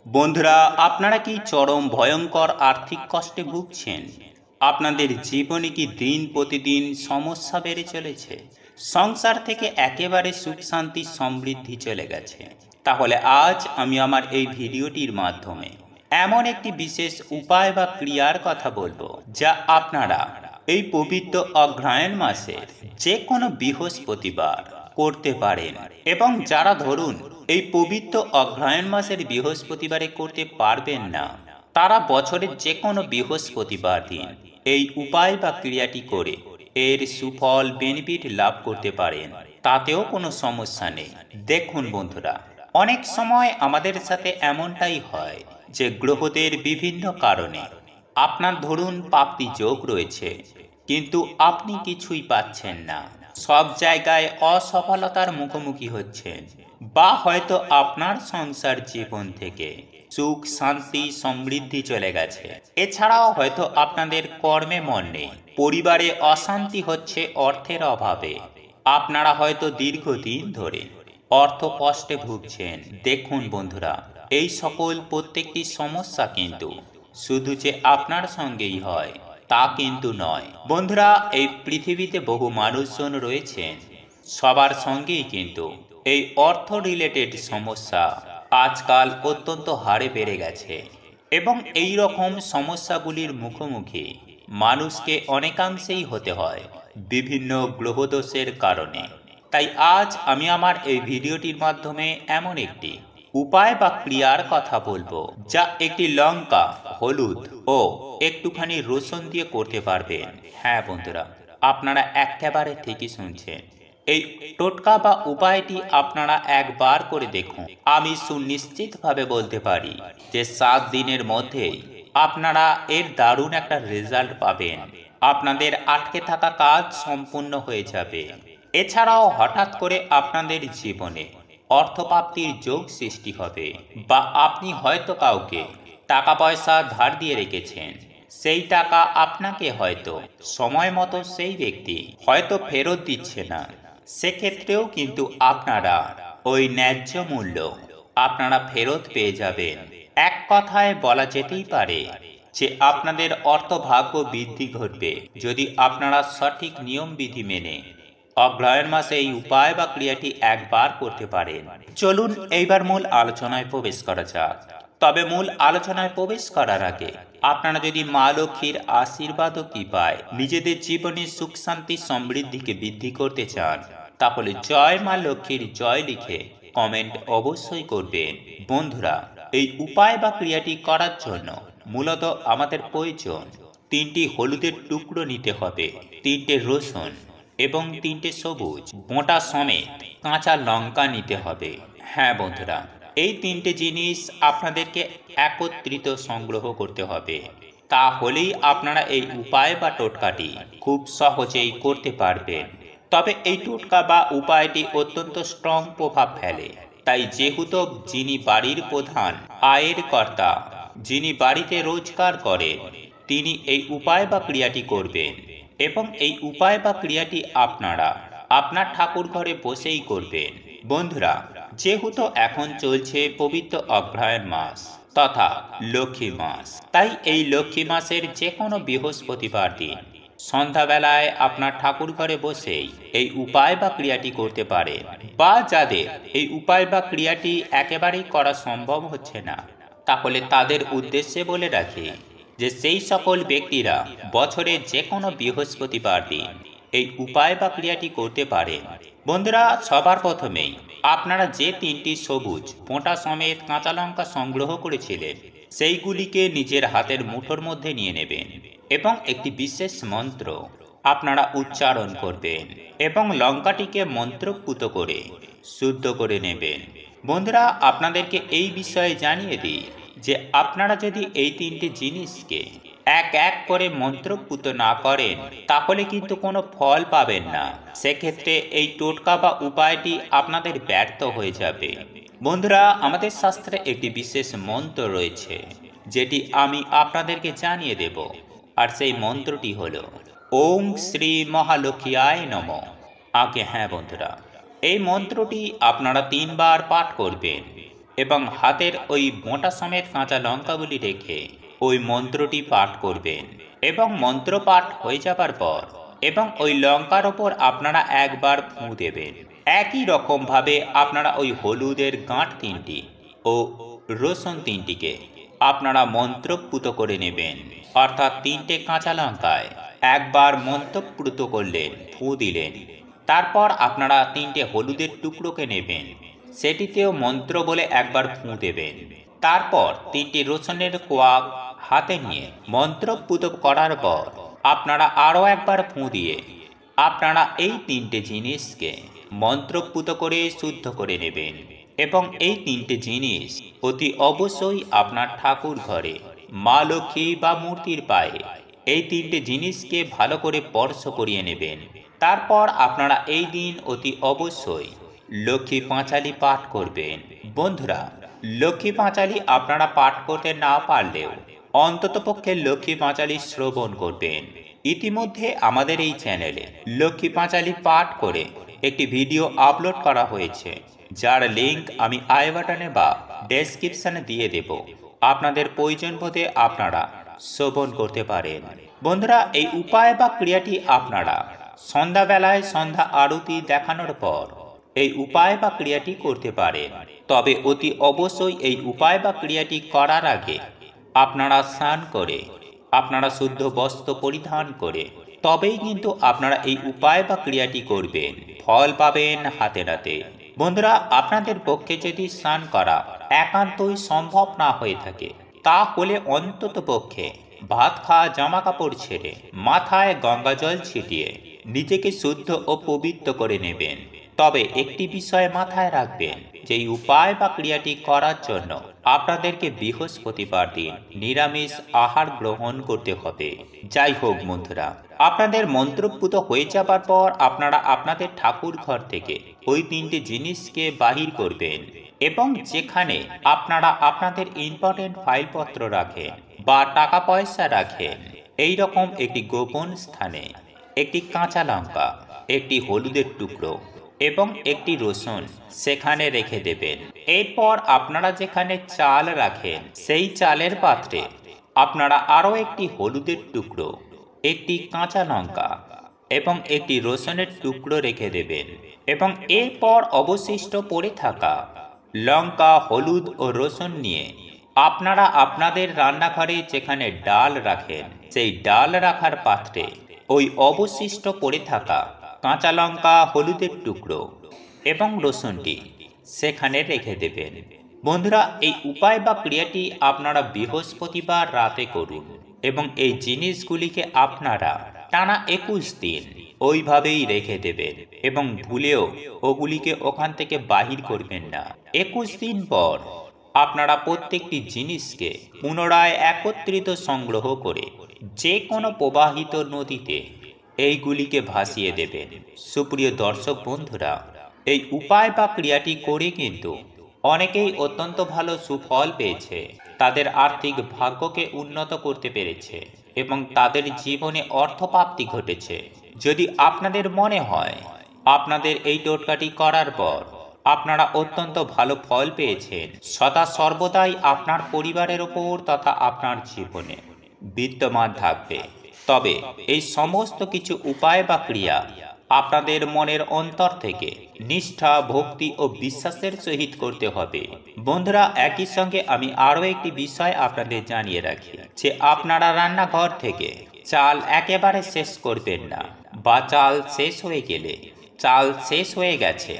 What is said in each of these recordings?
বন্ধুরা, আপনারা কি চরম ভয়ঙ্কর আর্থিক কষ্টে ভুগছেন? আপনাদের জীবনে কি দিন প্রতিদিন সমস্যা বেড়ে চলেছে? সংসার থেকে একেবারে সুখ শান্তি সমৃদ্ধি চলে গেছে? তাহলে আজ আমি আমার এই ভিডিওটির মাধ্যমে এমন একটি বিশেষ উপায় বা ক্রিয়ার কথা বলবো, যা আপনারা এই পবিত্র অগ্রহায়ণ মাসের যে কোনো বৃহস্পতিবার করতে পারেন। এবং যারা ধরুন এই পবিত্র অগ্রহায়ণ মাসের বৃহস্পতিবারে করতে পারবেন না, তারা বছরের যে কোনো বৃহস্পতিবার দিন এই উপায় বা ক্রিয়াটি করে এর সুফল বেনিফিট লাভ করতে পারেন। তাতেও কোনো সমস্যা নেই। দেখুন বন্ধুরা, অনেক সময় আমাদের সাথে এমনটাই হয় যে গ্রহদের বিভিন্ন কারণে আপনার ধরুন প্রাপ্তি যোগ রয়েছে, কিন্তু আপনি কিছুই পাচ্ছেন না। সব জায়গায় অসফলতার মুখোমুখি হচ্ছেন, বা হয়তো আপনার সংসার জীবন থেকে সুখ শান্তি সমৃদ্ধি চলে গেছে। এছাড়াও হয়তো আপনাদের কর্মে মন নেই, পরিবারে অশান্তি হচ্ছে অর্থের অভাবে। আপনারা হয়তো দীর্ঘদিন ধরে অর্থ কষ্টে ভুগছেন। দেখুন বন্ধুরা, এই সকল প্রত্যেকটি সমস্যা কিন্তু শুধু যে আপনার সঙ্গেই হয় তা কিন্তু নয়। বন্ধুরা, এই পৃথিবীতে বহু মানুষজন রয়েছেন, সবার সঙ্গেই কিন্তু এই অর্থ রিলেটেড সমস্যা আজকাল অত্যন্ত হারে বেড়ে গেছে। এবং এই রকম সমস্যাগুলির মুখোমুখি মানুষকে অনেকাংশেই হতে হয় বিভিন্ন গ্রহদোষের কারণে। তাই আজ আমি আমার এই ভিডিওটির মাধ্যমে এমন একটি উপায় বা ক্রিয়ার কথা বলবো, যা একটি লঙ্কা, হলুদ ও একটুখানি রসুন দিয়ে করতে পারবেন। হ্যাঁ বন্ধুরা, আপনারা একেবারে ঠিকই শুনছেন। এই টোটকা বা উপায়টি আপনারা একবার করে দেখুন। আমি সুনিশ্চিতভাবে বলতে পারি যে 7 দিনের মধ্যেই আপনারা এর দারুণ একটা রেজাল্ট পাবেন। আপনাদের আটকে থাকা কাজ সম্পূর্ণ হয়ে যাবে। এছাড়াও হঠাৎ করে আপনাদের জীবনে অর্থপ্রাপ্তির যোগ সৃষ্টি হবে, বা আপনি হয়তো কাউকে টাকা পয়সা ধার দিয়ে রেখেছেন, সেই টাকা আপনাকে হয়তো সময় মতো সেই ব্যক্তি হয়তো ফেরত দিচ্ছে না। সেক্ষেত্রেও কিন্তু আপনারা ওই ন্যায্য মূল্য আপনারা ফেরত পেয়ে যাবেন। এক কথায় বলা যেতেই পারে যে আপনাদের অর্থভাগ্য বৃদ্ধি ঘটবে, যদি আপনারা সঠিক নিয়মবিধি মেনে অগ্রহায়ণ মাসে এই উপায় বা ক্রিয়াটি একবার করতে পারেন। চলুন এইবার মূল আলোচনায় প্রবেশ করা যাক। তবে মূল আলোচনায় প্রবেশ করার আগে আপনারা যদি মা লক্ষ্মীর আশীর্বাদ ও কৃপায় নিজেদের জীবনে সুখ শান্তি সমৃদ্ধিকে বৃদ্ধি করতে চান, তাহলে জয় মা লক্ষ্মীর জয় লিখে কমেন্ট অবশ্যই করবেন। বন্ধুরা, এই উপায় বা ক্রিয়াটি করার জন্য মূলত আমাদের প্রয়োজন 3টি হলুদের টুকরো নিতে হবে, 3টে রসুন এবং 3টে সবুজ মোটা সমেত কাঁচা লঙ্কা নিতে হবে। হ্যাঁ বন্ধুরা, এই 3টে জিনিস আপনাদেরকে একত্রিত সংগ্রহ করতে হবে। তাহলেই আপনারা এই উপায় বা টোটকাটি খুব সহজেই করতে পারবেন। তবে এই টোটকা বা উপায়টি অত্যন্ত স্ট্রং প্রভাব ফেলে। তাই যেহেতু যিনি বাড়ির প্রধান আয়ের কর্তা, যিনি বাড়িতে রোজগার করেন, তিনি এই উপায় বা ক্রিয়াটি করবেন। এবং এই উপায় বা ক্রিয়াটি আপনারা আপনার ঠাকুর ঘরে বসেই করবেন। বন্ধুরা, যেহেতু এখন চলছে পবিত্র অগ্রহায়ণ মাস তথা লক্ষ্মী মাস, তাই এই লক্ষ্মী মাসের যে কোনো বৃহস্পতিবার দিন সন্ধ্যাবেলায় আপনার ঠাকুর ঘরে বসেই এই উপায় বা ক্রিয়াটি করতে পারেন। বা যাদের এই উপায় বা ক্রিয়াটি একেবারেই করা সম্ভব হচ্ছে না, তাহলে তাদের উদ্দেশ্যে বলে রাখি যে সেই সকল ব্যক্তিরা বছরে যে কোনো বৃহস্পতিবার দিন এই উপায় বা ক্রিয়াটি করতে পারেন। বন্ধুরা, সবার প্রথমেই আপনারা যে 3টি সবুজ মোটা সমেত কাঁচা লঙ্কা সংগ্রহ করেছিলেন, সেইগুলিকে নিজের হাতের মুঠোর মধ্যে নিয়ে নেবেন এবং একটি বিশেষ মন্ত্র আপনারা উচ্চারণ করবেন এবং লঙ্কাটিকে মন্ত্রপুত করে শুদ্ধ করে নেবেন। বন্ধুরা, আপনাদেরকে এই বিষয়ে জানিয়ে দিই যে আপনারা যদি এই 3টে জিনিসকে এক এক করে মন্ত্রপুত না করেন, তাহলে কিন্তু কোনো ফল পাবেন না। সেক্ষেত্রে এই টোটকা বা উপায়টি আপনাদের ব্যর্থ হয়ে যাবে। বন্ধুরা, আমাদের শাস্ত্রে একটি বিশেষ মন্ত্র রয়েছে, যেটি আমি আপনাদেরকে জানিয়ে দেব। আর সেই মন্ত্রটি হলো ওং শ্রী মহালক্ষ্মীয়ায় নমঃ। আগে হ্যাঁ বন্ধুরা, এই মন্ত্রটি আপনারা 3 বার পাঠ করবেন। এবং হাতের ওই মোটা সমেত কাঁচা লঙ্কাগুলি রেখে ওই মন্ত্রটি পাঠ করবেন এবং মন্ত্র পাঠ হয়ে যাবার পর এবং ওই লঙ্কার ওপর আপনারা একবার ফুঁ দেবেন। একই রকমভাবে আপনারা ওই হলুদের গাঁট 3টি ও রসুন 3টিকে আপনারা মন্ত্রপুত করে নেবেন, অর্থাৎ 3টে কাঁচা লঙ্কায় একবার মন্ত্রপুত করলেন, ফুঁ দিলেন। তারপর আপনারা 3টে হলুদের টুকরোকে নেবেন, সেটিতেও মন্ত্র বলে একবার ফুঁ দেবেন। তারপর 3টি রসুনের কোয়া হাতে নিয়ে মন্ত্রপুত করার পর আপনারা আরও একবার ফুঁ দিয়ে আপনারা এই 3টে জিনিসকে মন্ত্রপুত করে শুদ্ধ করে নেবেন এবং এই 3টে জিনিস অতি অবশ্যই আপনার ঠাকুর ঘরে মা লক্ষ্মী বা মূর্তির পায়ে এই 3টে জিনিসকে ভালো করে স্পর্শ করিয়ে নেবেন। তারপর আপনারা এই দিন অতি অবশ্যই লক্ষ্মী পাঁচালী পাঠ করবেন। বন্ধুরা, লক্ষ্মী পাঁচালী আপনারা পাঠ করতে না পারলেও অন্ততপক্ষে লক্ষ্মী পাঁচালী শ্রবণ করবেন। ইতিমধ্যে আমাদের এই চ্যানেলে লক্ষ্মী পাঁচালী পাঠ করে একটি ভিডিও আপলোড করা হয়েছে, যার লিঙ্ক আমি আই বাটনে বা ডেসক্রিপশনে দিয়ে দেব। আপনাদের প্রয়োজন বোধে আপনারা শ্রবণ করতে পারেন। বন্ধুরা, এই উপায় বা ক্রিয়াটি আপনারা সন্ধ্যাবেলায় সন্ধ্যা আরতি দেখানোর পর এই উপায় বা ক্রিয়াটি করতে পারেন। তবে অতি অবশ্যই এই উপায় বা ক্রিয়াটি করার আগে আপনারা স্নান করে আপনারা শুদ্ধ বস্ত্র পরিধান করে তবেই কিন্তু আপনারা এই উপায় বা ক্রিয়াটি করবেন, ফল পাবেন হাতে নাতে। বন্ধুরা, আপনাদের পক্ষে যদি স্নান করা একান্তই সম্ভব না হয়ে থাকে, তাহলে অন্তত পক্ষে ভাত খাওয়া জামা কাপড় ছেড়ে মাথায় গঙ্গা জল ছিটিয়ে নিজেকে শুদ্ধ ও পবিত্র করে নেবেন। তবে একটি বিষয় মাথায় রাখবেন যে এই উপায় বা ক্রিয়াটি করার জন্য আপনাদেরকে বৃহস্পতিবার দিন নিরামিষ আহার গ্রহণ করতে হবে। যাই হোক বন্ধুরা, আপনাদের মন্ত্রপুত হয়ে যাবার পর আপনারা আপনাদের ঠাকুর ঘর থেকে ওই 3টে জিনিসকে বাহির করবেন এবং যেখানে আপনারা আপনাদের ইম্পর্টেন্ট ফাইলপত্র রাখেন বা টাকা পয়সা রাখেন, এই রকম একটি গোপন স্থানে একটি কাঁচা লঙ্কা, একটি হলুদের টুকরো এবং একটি রসুন সেখানে রেখে দেবেন। এরপর আপনারা যেখানে চাল রাখেন সেই চালের পাত্রে আপনারা আরও একটি হলুদের টুকরো, একটি কাঁচা লঙ্কা এবং একটি রসুনের টুকরো রেখে দেবেন এবং এরপর অবশিষ্ট পড়ে থাকা লঙ্কা, হলুদ ও রসুন নিয়ে আপনারা আপনাদের রান্নাঘরে যেখানে ডাল রাখেন সেই ডাল রাখার পাত্রে ওই অবশিষ্ট পড়ে থাকা কাঁচা লঙ্কা, হলুদের টুকরো এবং রসুনটি সেখানে রেখে দেবেন। বন্ধুরা, এই উপায় বা ক্রিয়াটি আপনারা বৃহস্পতিবার রাতে করুন এবং এই জিনিসগুলিকে আপনারা টানা 21 দিন ওইভাবেই রেখে দেবেন এবং ভুলেও ওগুলিকে ওখান থেকে বাহির করবেন না। 21 দিন পর আপনারা প্রত্যেকটি জিনিসকে পুনরায় একত্রিত সংগ্রহ করে যে কোনো প্রবাহিত নদীতে এইগুলিকে ভাসিয়ে দেবেন। সুপ্রিয় দর্শক বন্ধুরা, এই উপায় বা ক্রিয়াটি করে কিন্তু অনেকেই অত্যন্ত ভালো সুফল পেয়েছে, তাদের আর্থিক ভাগ্যকে উন্নত করতে পেরেছে এবং তাদের জীবনে অর্থপ্রাপ্তি ঘটেছে। যদি আপনাদের মনে হয় আপনাদের এই টোটকাটি করার পর আপনারা অত্যন্ত ভালো ফল পেয়েছেন, সদা সর্বদাই আপনার পরিবারের ওপর তথা আপনার জীবনে বিদ্যমান থাকবে, তবে এই সমস্ত কিছু উপায় বা ক্রিয়া আপনাদের মনের অন্তর থেকে নিষ্ঠা, ভক্তি ও বিশ্বাসের সহিত করতে হবে। বন্ধুরা, একই সঙ্গে আমি আরও একটি বিষয় আপনাদের জানিয়ে রাখি যে আপনারা রান্নাঘর থেকে চাল একেবারে শেষ করবেন না, বা চাল শেষ হয়ে গেলে চাল শেষ হয়ে গেছে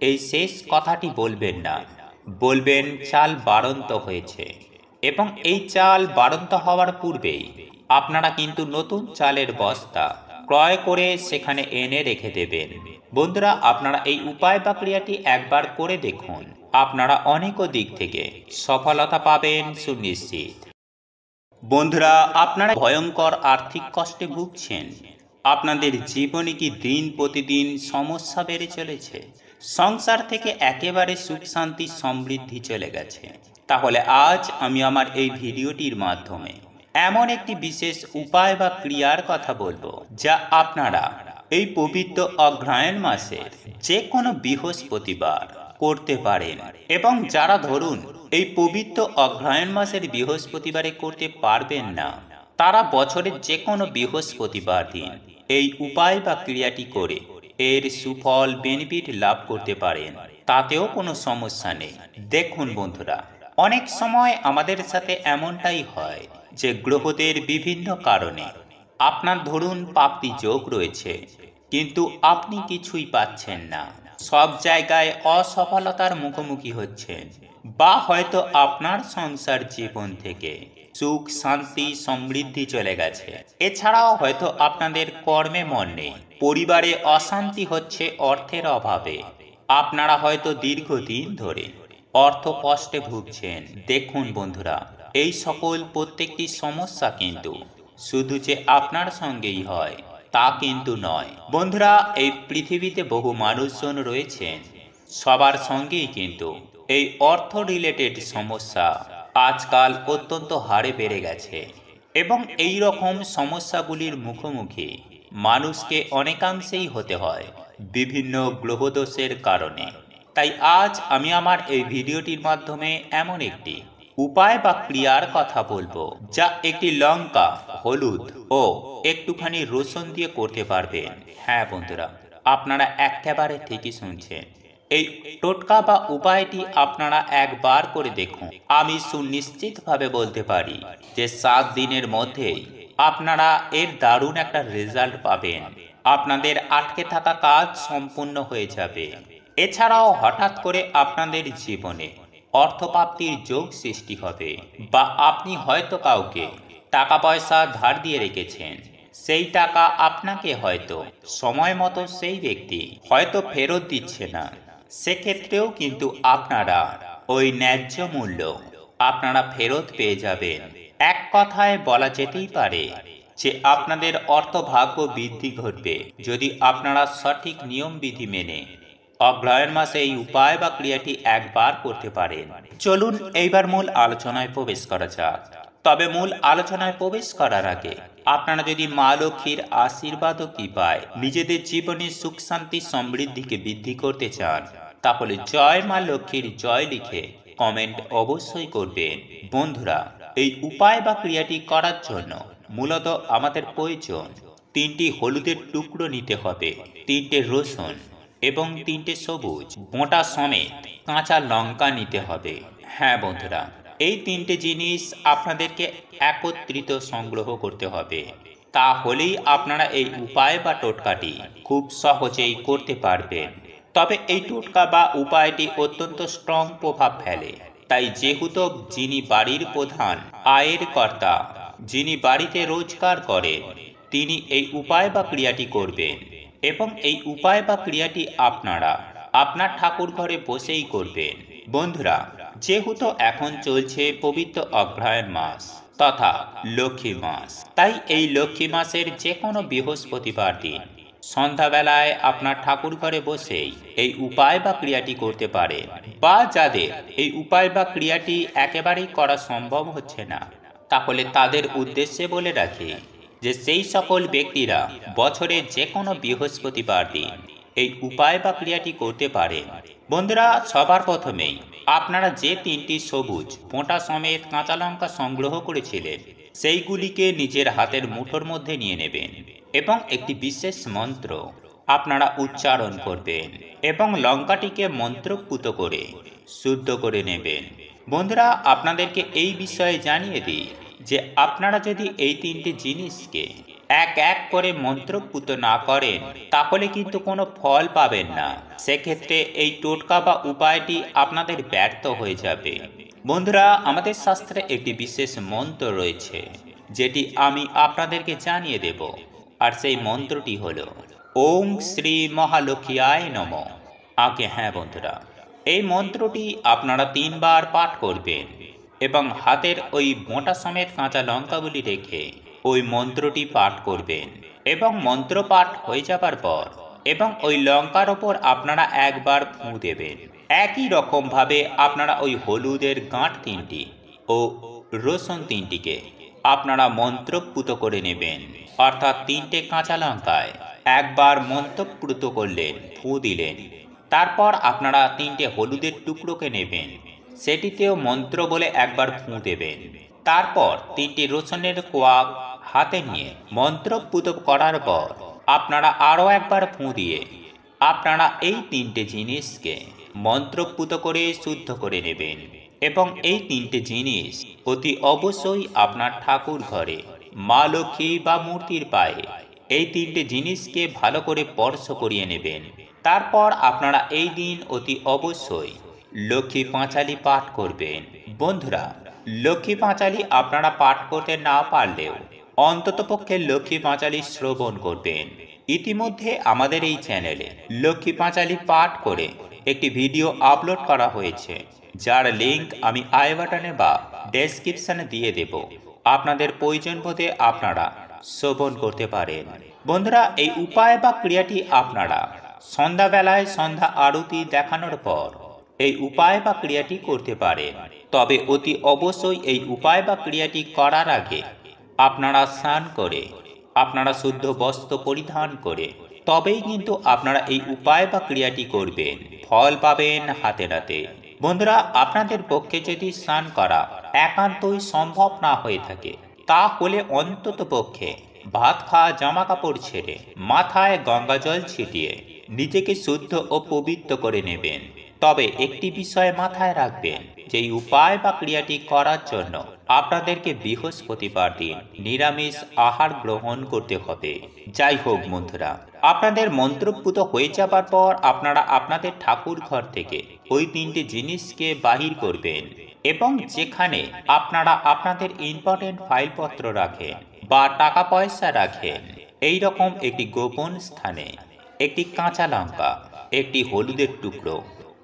এই শেষ কথাটি বলবেন না, বলবেন চাল বাড়ন্ত হয়েছে। এবং এই চাল বাড়ন্ত হওয়ার পূর্বেই আপনারা কিন্তু নতুন চালের বস্তা ক্রয় করে সেখানে এনে রেখে দেবেন। বন্ধুরা, আপনারা এই উপায় বা ক্রিয়াটি একবার করে দেখুন, আপনারা অনেক দিক থেকে সফলতা পাবেন সুনিশ্চিত। বন্ধুরা, আপনারা ভয়ঙ্কর আর্থিক কষ্টে ভুগছেন, আপনাদের জীবনে কি দিন প্রতিদিন সমস্যা বেড়ে চলেছে, সংসার থেকে একেবারে সুখ শান্তি সমৃদ্ধি চলে গেছে, তাহলে আজ আমি আমার এই ভিডিওটির মাধ্যমে এমন একটি বিশেষ উপায় বা ক্রিয়ার কথা বলবো, যা আপনারা এই পবিত্র অগ্রহায়ণ মাসের যে কোনো বৃহস্পতিবার করতে পারেন। এবং যারা ধরুন এই পবিত্র অগ্রহায়ণ মাসের বৃহস্পতিবারে করতে পারবেন না, তারা বছরের যে কোনো বৃহস্পতিবার দিন এই উপায় বা ক্রিয়াটি করে এর সুফল বেনিফিট লাভ করতে পারেন, তাতেও কোনো সমস্যা নেই। দেখুন বন্ধুরা, অনেক সময় আমাদের সাথে এমনটাই হয় যে গ্রহদের বিভিন্ন কারণে আপনার ধরুন প্রাপ্তি যোগ রয়েছে, কিন্তু আপনি কিছুই পাচ্ছেন না, সব জায়গায় অসফলতার মুখোমুখি হচ্ছেন, বা হয়তো আপনার সংসার জীবন থেকে সুখ শান্তি সমৃদ্ধি চলে গেছে। এছাড়াও হয়তো আপনাদের কর্মে মন নেই, পরিবারে অশান্তি হচ্ছে অর্থের অভাবে, আপনারা হয়তো দীর্ঘদিন ধরে অর্থ কষ্টে ভুগছেন। দেখুন বন্ধুরা, এই সকল প্রত্যেকটি সমস্যা কিন্তু শুধু যে আপনার সঙ্গেই হয় তা কিন্তু নয়। বন্ধুরা, এই পৃথিবীতে বহু মানুষজন রয়েছেন, সবার সঙ্গেই কিন্তু এই অর্থ রিলেটেড সমস্যা আজকাল অত্যন্ত হারে বেড়ে গেছে, এবং এই রকম সমস্যাগুলির মুখোমুখি মানুষকে অনেকাংশেই হতে হয় বিভিন্ন গ্রহদোষের কারণে। তাই আজ আমি আমার এই ভিডিওটির মাধ্যমে এমন একটি উপায় বা ক্রিয়ার কথা বলবো, যা একটি লঙ্কা, হলুদ ও একটুখানি রসুন দিয়ে করতে পারবেন। হ্যাঁ বন্ধুরা, আপনারা একেবারে ঠিকই শুনছেন। এই টোটকা বা উপায়টি আপনারা একবার করে দেখুন। আমি সুনিশ্চিতভাবে বলতে পারি যে 7 দিনের মধ্যেই আপনারা এর দারুণ একটা রেজাল্ট পাবেন। আপনাদের আটকে থাকা কাজ সম্পূর্ণ হয়ে যাবে। এছাড়াও হঠাৎ করে আপনাদের জীবনে অর্থপ্রাপ্তির যোগ সৃষ্টি হবে, বা আপনি হয়তো কাউকে টাকা পয়সা ধার দিয়ে রেখেছেন, সেই টাকা আপনাকে হয়তো সময় মতো সেই ব্যক্তি হয়তো ফেরত দিচ্ছে না, সেক্ষেত্রেও কিন্তু আপনারা ওই ন্যায্য মূল্য আপনারা ফেরত পেয়ে যাবেন। এক কথায় বলা যেতেই পারে যে আপনাদের অর্থভাগ্য বৃদ্ধি ঘটবে, যদি আপনারা সঠিক নিয়ম বিধি মেনে অগ্রহায়ণ মাসে এই উপায় বা ক্রিয়াটি একবার করতে পারেন। চলুন এইবার মূল আলোচনায় প্রবেশ করা যাক। তবে মূল আলোচনায় প্রবেশ করার আগে আপনারা যদি মা লক্ষ্মীর আশীর্বাদ ও কৃপায় নিজেদের জীবনে সুখ শান্তি সমৃদ্ধিকে বৃদ্ধি করতে চান, তাহলে জয় মা লক্ষ্মীর জয় লিখে কমেন্ট অবশ্যই করবেন। বন্ধুরা, এই উপায় বা ক্রিয়াটি করার জন্য মূলত আমাদের প্রয়োজন 3টি হলুদের টুকরো নিতে হবে, 3টে রসুন এবং 3টে সবুজ মোটা সমেত কাঁচা লঙ্কা নিতে হবে। হ্যাঁ বন্ধুরা, এই 3টে জিনিস আপনাদেরকে একত্রিত সংগ্রহ করতে হবে, তাহলেই আপনারা এই উপায় বা টোটকাটি খুব সহজেই করতে পারবেন। তবে এই টোটকা বা উপায়টি অত্যন্ত স্ট্রং প্রভাব ফেলে, তাই যেহেতু যিনি বাড়ির প্রধান আয়ের কর্তা, যিনি বাড়িতে রোজগার করেন, তিনি এই উপায় বা ক্রিয়াটি করবেন, এবং এই উপায় বা ক্রিয়াটি আপনারা আপনার ঠাকুর ঘরে বসেই করবেন। বন্ধুরা, যেহেতু এখন চলছে পবিত্র অগ্রহায়ণ মাস তথা লক্ষ্মী মাস, তাই এই লক্ষ্মী মাসের যে কোনো বৃহস্পতিবার দিন সন্ধ্যাবেলায় আপনার ঠাকুর ঘরে বসেই এই উপায় বা ক্রিয়াটি করতে পারেন। বা যাদের এই উপায় বা ক্রিয়াটি একেবারেই করা সম্ভব হচ্ছে না, তাহলে তাদের উদ্দেশ্যে বলে রাখি যে সেই সকল ব্যক্তিরা বছরে যে কোনো বৃহস্পতিবার দিন এই উপায় বা ক্রিয়াটি করতে পারেন। বন্ধুরা, সবার প্রথমেই আপনারা যে 3টি সবুজ মোটা সমেত কাঁচা লঙ্কা সংগ্রহ করেছিলেন, সেইগুলিকে নিজের হাতের মুঠোর মধ্যে নিয়ে নেবেন, এবং একটি বিশেষ মন্ত্র আপনারা উচ্চারণ করবেন, এবং লঙ্কাটিকে মন্ত্রপুত করে শুদ্ধ করে নেবেন। বন্ধুরা, আপনাদেরকে এই বিষয়ে জানিয়ে দিই যে আপনারা যদি এই 3টে জিনিসকে এক এক করে মন্ত্রপুত না করেন, তাহলে কিন্তু কোনো ফল পাবেন না। সেক্ষেত্রে এই টোটকা বা উপায়টি আপনাদের ব্যর্থ হয়ে যাবে। বন্ধুরা, আমাদের শাস্ত্রে একটি বিশেষ মন্ত্র রয়েছে, যেটি আমি আপনাদেরকে জানিয়ে দেব, আর সেই মন্ত্রটি হলো ওম শ্রী মহালক্ষ্মীয়ায় নমঃ। আগে হ্যাঁ বন্ধুরা, এই মন্ত্রটি আপনারা 3 বার পাঠ করবেন, এবং হাতের ওই মোটা সমেত কাঁচা লঙ্কাগুলি রেখে ওই মন্ত্রটি পাঠ করবেন, এবং মন্ত্র পাঠ হয়ে যাবার পর এবং ওই লঙ্কার ওপর আপনারা একবার ফুঁ দেবেন। একই রকম ভাবে আপনারা ওই হলুদের গাঁট 3টি ও রসুন 3টিকে আপনারা মন্ত্রপুত করে নেবেন, অর্থাৎ 3টে কাঁচা লঙ্কায় একবার মন্ত্রপুত করলেন, ফুঁ দিলেন, তারপর আপনারা 3টে হলুদের টুকরোকে নেবেন, সেটিতেও মন্ত্র বলে একবার ফুঁ দেবেন। তারপর 3টি রসুনের কোয়া হাতে নিয়ে মন্ত্রপুত করার পর আপনারা আরও একবার ফুঁ দিয়ে আপনারা এই 3টে জিনিসকে মন্ত্রপুত করে শুদ্ধ করে নেবেন। এবং এই 3টে জিনিস অতি অবশ্যই আপনার ঠাকুর ঘরে মা লক্ষ্মী বা মূর্তির পায়ে এই 3টে জিনিসকে ভালো করে স্পর্শ করিয়ে নেবেন। তারপর আপনারা এই দিন অতি অবশ্যই লক্ষ্মী পাঁচালী পাঠ করবেন। বন্ধুরা, লক্ষ্মী পাঁচালী আপনারা পাঠ করতে না পারলেও অন্ততপক্ষে লক্ষ্মী পাঁচালী শ্রবণ করবেন। ইতিমধ্যে আমাদের এই চ্যানেলে লক্ষ্মী পাঁচালী পাঠ করে একটি ভিডিও আপলোড করা হয়েছে, যার লিঙ্ক আমি আই বাটনে বা ডেসক্রিপশনে দিয়ে দেব। আপনাদের প্রয়োজন বোধে আপনারা শ্রবণ করতে পারেন। বন্ধুরা, এই উপায় বা ক্রিয়াটি আপনারা সন্ধ্যাবেলায় সন্ধ্যা আরতি দেখানোর পর এই উপায় বা ক্রিয়াটি করতে পারেন। তবে অতি অবশ্যই এই উপায় বা ক্রিয়াটি করার আগে আপনারা স্নান করে আপনারা শুদ্ধ বস্ত্র পরিধান করে তবেই কিন্তু আপনারা এই উপায় বা ক্রিয়াটি করবেন, ফল পাবেন হাতে নাতে। বন্ধুরা, আপনাদের পক্ষে যদি স্নান করা একান্তই সম্ভব না হয়ে থাকে, তাহলে অন্তত পক্ষে ভাত খাওয়া জামা কাপড় ছেড়ে মাথায় গঙ্গা জল ছিটিয়ে নিজেকে শুদ্ধ ও পবিত্র করে নেবেন। তবে একটি বিষয় মাথায় রাখবেন, যে এই উপায় বা ক্রিয়াটি করার জন্য আপনাদেরকে বৃহস্পতিবার দিন নিরামিষ আহার গ্রহণ করতে হবে। যাই হোক বন্ধুরা, আপনাদের মন্ত্রপুত হয়ে যাবার পর আপনারা আপনাদের ঠাকুর ঘর থেকে ওই 3টে জিনিসকে বাহির করবেন এবং যেখানে আপনারা আপনাদের ইম্পর্টেন্ট ফাইলপত্র রাখেন বা টাকা পয়সা রাখেন, এই রকম একটি গোপন স্থানে একটি কাঁচা লঙ্কা, একটি হলুদের টুকরো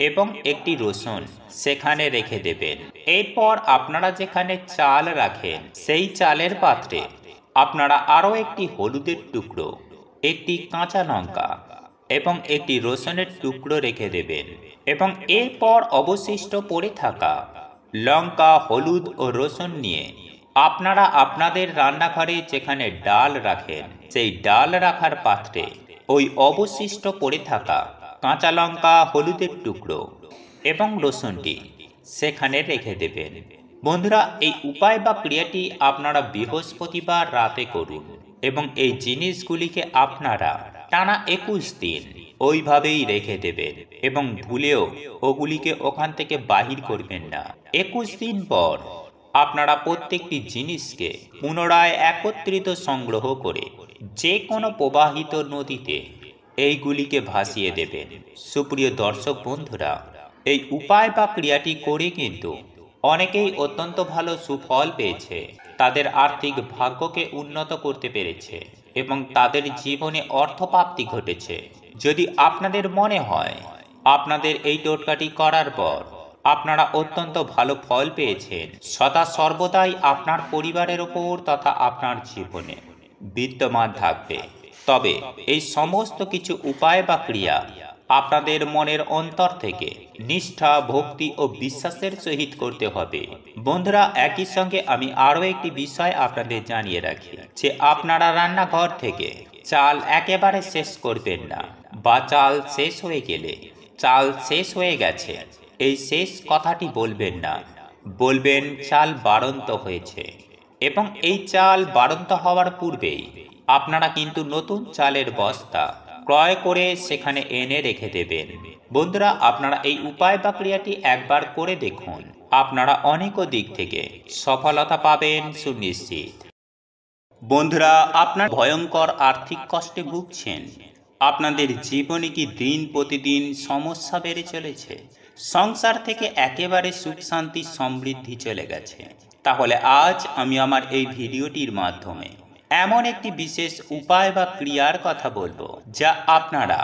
এবং একটি রসুন সেখানে রেখে দেবেন। এরপর আপনারা যেখানে চাল রাখেন সেই চালের পাত্রে আপনারা আরও একটি হলুদের টুকরো, একটি কাঁচা লঙ্কা এবং একটি রসুনের টুকরো রেখে দেবেন। এবং এরপর অবশিষ্ট পড়ে থাকা লঙ্কা, হলুদ ও রসুন নিয়ে আপনারা আপনাদের রান্নাঘরে যেখানে ডাল রাখেন সেই ডাল রাখার পাত্রে ওই অবশিষ্ট পড়ে থাকা কাঁচা লঙ্কা, হলুদের টুকরো এবং রসুনটি সেখানে রেখে দেবেন। বন্ধুরা, এই উপায় বা ক্রিয়াটি আপনারা বৃহস্পতিবার রাতে করুন এবং এই জিনিসগুলিকে আপনারা টানা 21 দিন ওইভাবেই রেখে দেবেন এবং ভুলেও ওগুলিকে ওখান থেকে বাহির করবেন না। 21 দিন পর আপনারা প্রত্যেকটি জিনিসকে পুনরায় একত্রিত সংগ্রহ করে যে কোনো প্রবাহিত নদীতে এইগুলিকে ভাসিয়ে দেবেন। সুপ্রিয় দর্শক বন্ধুরা, এই উপায় বা ক্রিয়াটি করে কিন্তু অনেকেই অত্যন্ত ভালো সুফল পেয়েছে, তাদের আর্থিক ভাগ্যকে উন্নত করতে পেরেছে এবং তাদের জীবনে অর্থপ্রাপ্তি ঘটেছে। যদি আপনাদের মনে হয় আপনাদের এই টোটকাটি করার পর আপনারা অত্যন্ত ভালো ফল পেয়েছেন, সদা সর্বদাই আপনার পরিবারের ওপর তথা আপনার জীবনে বিদ্যমান থাকবে, তবে এই সমস্ত কিছু উপায় বা ক্রিয়া আপনাদের মনের অন্তর থেকে নিষ্ঠা, ভক্তি ও বিশ্বাসের সহিত করতে হবে। বন্ধুরা, একই সঙ্গে আমি আরও একটি বিষয় আপনাদের জানিয়ে রাখি, যে আপনারা রান্নাঘর থেকে চাল একেবারে শেষ করবেন না, বা চাল শেষ হয়ে গেলে চাল শেষ হয়ে গেছে এই শেষ কথাটি বলবেন না, বলবেন চাল বাড়ন্ত হয়েছে। এবং এই চাল বাড়ন্ত হওয়ার পূর্বেই আপনারা কিন্তু নতুন চালের বস্তা ক্রয় করে সেখানে এনে রেখে দেবেন। বন্ধুরা, আপনারা এই উপায় বা ক্রিয়াটি একবার করে দেখুন, আপনারা অনেক দিক থেকে সফলতা পাবেন সুনিশ্চিত। বন্ধুরা, আপনার ভয়ঙ্কর আর্থিক কষ্টে ভুগছেন, আপনাদের জীবনে কি দিন প্রতিদিন সমস্যা বেড়ে চলেছে, সংসার থেকে একেবারে সুখ শান্তি সমৃদ্ধি চলে গেছে, তাহলে আজ আমি আমার এই ভিডিওটির মাধ্যমে এমন একটি বিশেষ উপায় বা ক্রিয়ার কথা বলবো, যা আপনারা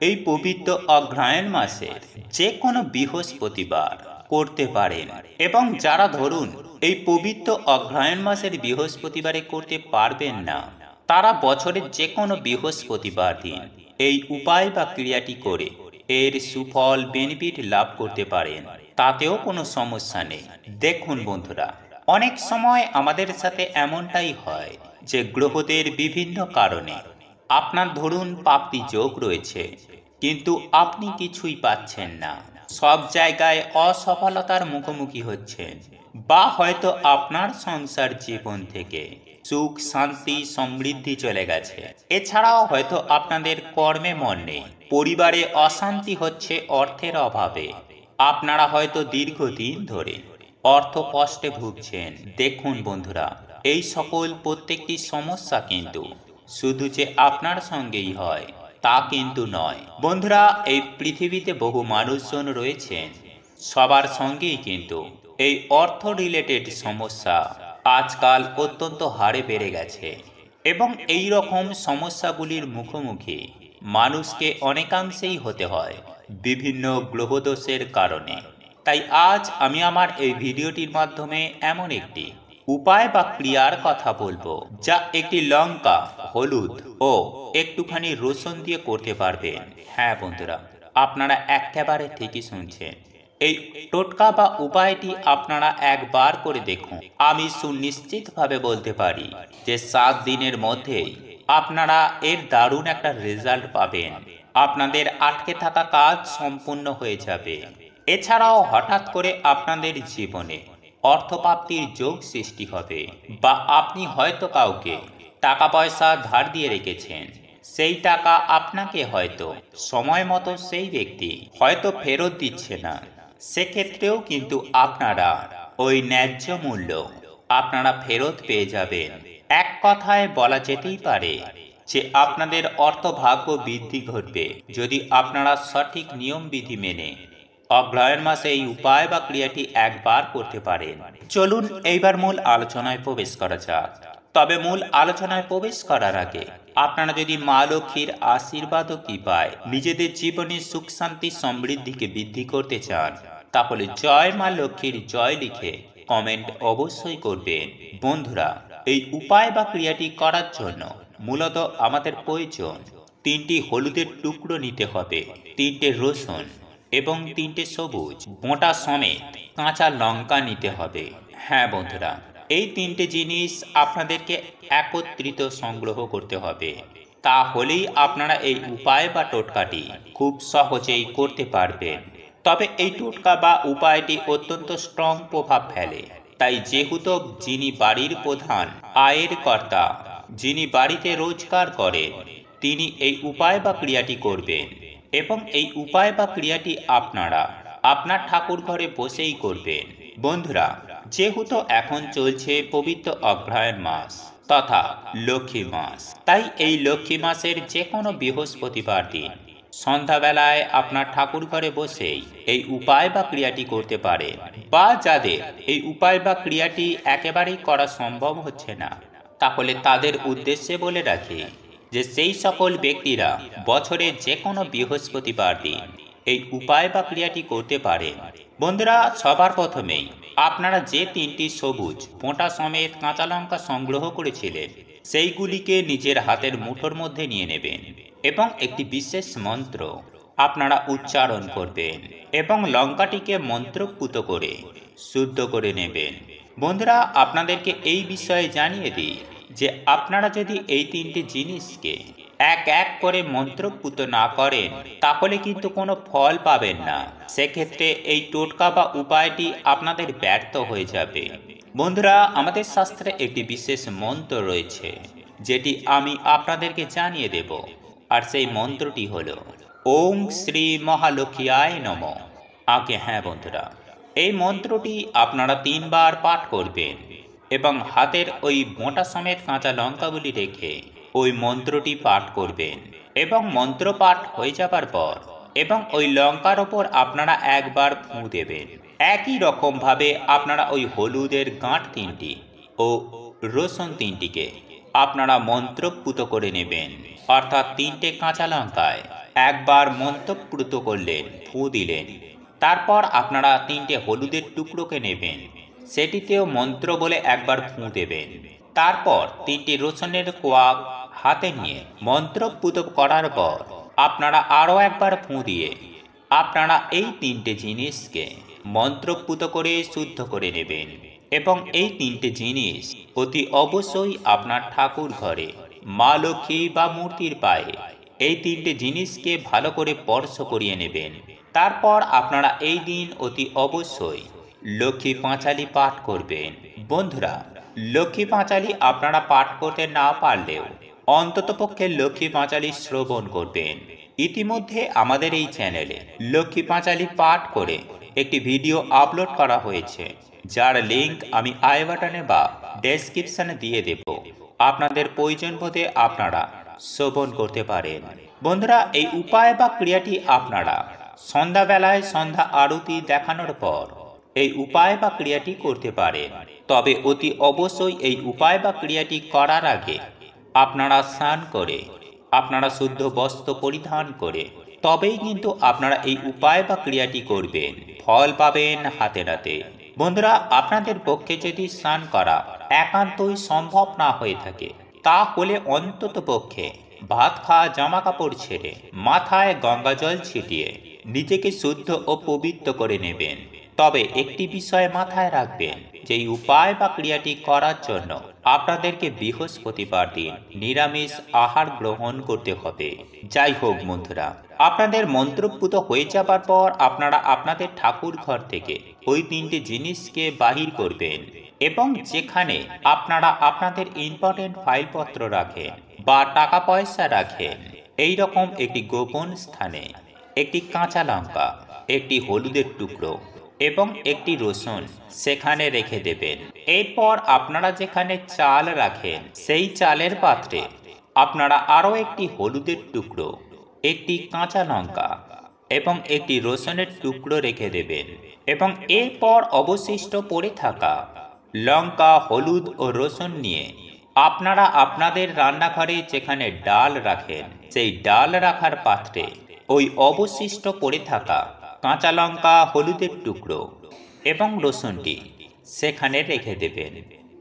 এই পবিত্র অগ্রহায়ণ মাসের যে কোনো বৃহস্পতিবার করতে পারেন। এবং যারা ধরুন এই পবিত্র অগ্রহায়ণ মাসের বৃহস্পতিবারে করতে পারবেন না, তারা বছরের যে কোনো বৃহস্পতিবার দিন এই উপায় বা ক্রিয়াটি করে এর সুফল বেনিফিট লাভ করতে পারেন, তাতেও কোনো সমস্যা নেই। দেখুন বন্ধুরা, অনেক সময় আমাদের সাথে এমনটাই হয় যে গ্রহদের বিভিন্ন কারণে আপনার ধরুন প্রাপ্তি যোগ রয়েছে কিন্তু আপনি কিছুই পাচ্ছেন না। সব জায়গায় অসফলতার মুখোমুখি হচ্ছেন, বা হয়তো আপনার সংসার জীবন থেকে সুখ শান্তি সমৃদ্ধি চলে গেছে। এছাড়াও হয়তো আপনাদের কর্মে মন নেই, পরিবারে অশান্তি হচ্ছে অর্থের অভাবে। আপনারা হয়তো দীর্ঘদিন ধরে অর্থ কষ্টে ভুগছেন। দেখুন বন্ধুরা, এই সকল প্রত্যেকটি সমস্যা কিন্তু শুধু যে আপনার সঙ্গেই হয় তা কিন্তু নয়। বন্ধুরা, এই পৃথিবীতে বহু মানুষজন রয়েছেন, সবার সঙ্গেই কিন্তু এই অর্থ রিলেটেড সমস্যা আজকাল অত্যন্ত হারে বেড়ে গেছে, এবং এই রকম সমস্যাগুলির মুখোমুখি মানুষকে অনেকাংশেই হতে হয় বিভিন্ন গ্রহদোষের কারণে। তাই আজ আমি আমার এই ভিডিওটির মাধ্যমে এমন একটি উপায় বা ক্রিয়ার কথা বলবো, যা একটি লঙ্কা, হলুদ ও একটুখানি রসুন দিয়ে করতে পারবেন। হ্যাঁ বন্ধুরা, আপনারা একেবারে ঠিকই শুনছেন। এই টোটকা বা উপায়টি আপনারা একবার করে দেখুন। আমি সুনিশ্চিতভাবে বলতে পারি যে 7 দিনের মধ্যেই আপনারা এর দারুণ একটা রেজাল্ট পাবেন। আপনাদের আটকে থাকা কাজ সম্পূর্ণ হয়ে যাবে। এছাড়াও হঠাৎ করে আপনাদের জীবনে অর্থপ্রাপ্তির যোগ সৃষ্টি হবে, বা আপনি হয়তো কাউকে টাকা পয়সা ধার দিয়ে রেখেছেন, সেই টাকা আপনাকে হয়তো সময় মতো সেই ব্যক্তি হয়তো ফেরত দিচ্ছে না। সেক্ষেত্রেও কিন্তু আপনারা ওই ন্যায্য মূল্য আপনারা ফেরত পেয়ে যাবেন। এক কথায় বলা যেতেই পারে যে আপনাদের অর্থভাগ্য বৃদ্ধি ঘটবে, যদি আপনারা সঠিক নিয়ম বিধি মেনে অগ্রহায়ণ মাসে এই উপায় বা ক্রিয়াটি একবার করতে পারেন। চলুন এইবার মূল আলোচনায় প্রবেশ করা যাক। তবে মূল আলোচনায় প্রবেশ করার আগে আপনারা যদি মা লক্ষ্মীর আশীর্বাদ ও কৃপায় নিজেদের জীবনে সুখ শান্তি সমৃদ্ধিকে বৃদ্ধি করতে চান, তাহলে জয় মা লক্ষ্মীর জয় লিখে কমেন্ট অবশ্যই করবেন। বন্ধুরা, এই উপায় বা ক্রিয়াটি করার জন্য মূলত আমাদের প্রয়োজন 3টি হলুদের টুকরো নিতে হবে, 3টে রসুন এবং 3টে সবুজ মোটা সমেত কাঁচা লঙ্কা নিতে হবে। হ্যাঁ বন্ধুরা, এই 3টে জিনিস আপনাদেরকে একত্রিত সংগ্রহ করতে হবে। তাহলেই আপনারা এই উপায় বা টোটকাটি খুব সহজেই করতে পারবেন। তবে এই টোটকা বা উপায়টি অত্যন্ত স্ট্রং প্রভাব ফেলে। তাই যেহেতু যিনি বাড়ির প্রধান আয়ের কর্তা, যিনি বাড়িতে রোজগার করেন, তিনি এই উপায় বা ক্রিয়াটি করবেন, এবং এই উপায় বা ক্রিয়াটি আপনারা আপনার ঠাকুর ঘরে বসেই করবেন। বন্ধুরা, যেহেতু এখন চলছে পবিত্র অগ্রহায়ণ মাস তথা লক্ষ্মী মাস, তাই এই লক্ষ্মী মাসের যে কোনো বৃহস্পতিবার দিন সন্ধ্যাবেলায় আপনার ঠাকুর ঘরে বসেই এই উপায় বা ক্রিয়াটি করতে পারেন। বা যাদের এই উপায় বা ক্রিয়াটি একেবারেই করা সম্ভব হচ্ছে না, তাহলে তাদের উদ্দেশ্যে বলে রাখি যে সেই সকল ব্যক্তিরা বছরে যে কোনো বৃহস্পতিবার দিন এই উপায় বা ক্রিয়াটি করতে পারেন। বন্ধুরা, সবার প্রথমেই আপনারা যে 3টি সবুজ মোটা সমেত কাঁচা লঙ্কা সংগ্রহ করেছিলেন, সেইগুলিকে নিজের হাতের মুঠোর মধ্যে নিয়ে নেবেন, এবং একটি বিশেষ মন্ত্র আপনারা উচ্চারণ করবেন, এবং লঙ্কাটিকে মন্ত্রপুত করে শুদ্ধ করে নেবেন। বন্ধুরা, আপনাদেরকে এই বিষয়ে জানিয়ে দিই যে আপনারা যদি এই 3টি জিনিসকে এক এক করে মন্ত্রপুত না করেন, তাহলে কিন্তু কোনো ফল পাবেন না। সেক্ষেত্রে এই টোটকা বা উপায়টি আপনাদের ব্যর্থ হয়ে যাবে। বন্ধুরা, আমাদের শাস্ত্রে একটি বিশেষ মন্ত্র রয়েছে, যেটি আমি আপনাদেরকে জানিয়ে দেব। আর সেই মন্ত্রটি হল ওম শ্রী মহালক্ষ্মীয়ায় নমঃ। আগে হ্যাঁ বন্ধুরা, এই মন্ত্রটি আপনারা 3 বার পাঠ করবেন, এবং হাতের ওই মোটা সমেত কাঁচা লঙ্কাগুলি রেখে ওই মন্ত্রটি পাঠ করবেন। এবং মন্ত্র পাঠ হয়ে যাবার পর এবং ওই লঙ্কার ওপর আপনারা একবার ফুঁ দেবেন। একই রকমভাবে আপনারা ওই হলুদের গাঁট 3টি ও রসুন 3টিকে আপনারা মন্ত্রপুত করে নেবেন। অর্থাৎ 3টে কাঁচা লঙ্কায় একবার মন্ত্রপুত করলেন, ফুঁ দিলেন। তারপর আপনারা 3টে হলুদের টুকরোকে নেবেন, সেটিতেও মন্ত্র বলে একবার ফুঁ দেবেন। তারপর 3টি রসুনের কোয়া হাতে নিয়ে মন্ত্রপুত করার পর আপনারা আরও একবার ফুঁ দিয়ে আপনারা এই 3টে জিনিসকে মন্ত্রপুত করে শুদ্ধ করে নেবেন। এবং এই 3টে জিনিস অতি অবশ্যই আপনার ঠাকুর ঘরে মা লক্ষ্মী বা মূর্তির পায়ে এই তিনটে জিনিসকে ভালো করে স্পর্শ করিয়ে নেবেন। তারপর আপনারা এই দিন অতি অবশ্যই লক্ষ্মী পাঁচালী পাঠ করবেন। বন্ধুরা, লক্ষ্মী পাঁচালী আপনারা পাঠ করতে না পারলেও অন্ততপক্ষে লক্ষ্মী পাঁচালী শ্রবণ করবেন। ইতিমধ্যে আমাদের এই চ্যানেলে লক্ষ্মী পাঁচালী পাঠ করে একটি ভিডিও আপলোড করা হয়েছে, যার লিঙ্ক আমি আই বাটনে বা ডেসক্রিপশনে দিয়ে দেব। আপনাদের প্রয়োজন বোধে আপনারা শ্রবণ করতে পারেন। বন্ধুরা, এই উপায় বা ক্রিয়াটি আপনারা সন্ধ্যাবেলায় সন্ধ্যা আরতি দেখানোর পর এই উপায় বা ক্রিয়াটি করতে পারেন। তবে অতি অবশ্যই এই উপায় বা ক্রিয়াটি করার আগে আপনারা স্নান করে, আপনারা শুদ্ধ বস্ত্র পরিধান করে তবেই কিন্তু আপনারা এই উপায় বা ক্রিয়াটি করবেন। ফল পাবেন হাতে নাতে। বন্ধুরা, আপনাদের পক্ষে যদি স্নান করা একান্তই সম্ভব না হয়ে থাকে, তাহলে অন্তত পক্ষে ভাত খাওয়া জামা কাপড় ছেড়ে মাথায় গঙ্গা জল ছিটিয়ে নিজেকে শুদ্ধ ও পবিত্র করে নেবেন। তবে একটি বিষয় মাথায় রাখবেন, যে এই উপায় বা ক্রিয়াটি করার জন্য আপনাদেরকে বৃহস্পতিবার দিন নিরামিষ আহার গ্রহণ করতে হবে। যাই হোক বন্ধুরা, আপনাদের মন্ত্রপুত হয়ে যাবার পর আপনারা আপনাদের ঠাকুর ঘর থেকে ওই তিনটি জিনিসকে বাহির করবেন এবং যেখানে আপনারা আপনাদের ইম্পর্টেন্ট ফাইলপত্র রাখেন বা টাকা পয়সা রাখেন, এই রকম একটি গোপন স্থানে একটি কাঁচা লঙ্কা, একটি হলুদের টুকরো এবং একটি রসুন সেখানে রেখে দেবেন। এরপর আপনারা যেখানে চাল রাখেন সেই চালের পাত্রে আপনারা আরও একটি হলুদের টুকরো, একটি কাঁচা লঙ্কা এবং একটি রসুনের টুকরো রেখে দেবেন এবং এরপর অবশিষ্ট পড়ে থাকা লঙ্কা, হলুদ ও রসুন নিয়ে আপনারা আপনাদের রান্নাঘরে যেখানে ডাল রাখেন সেই ডাল রাখার পাত্রে ওই অবশিষ্ট পড়ে থাকা কাঁচা লঙ্কা, হলুদের টুকরো এবং রসুনটি সেখানে রেখে দেবেন।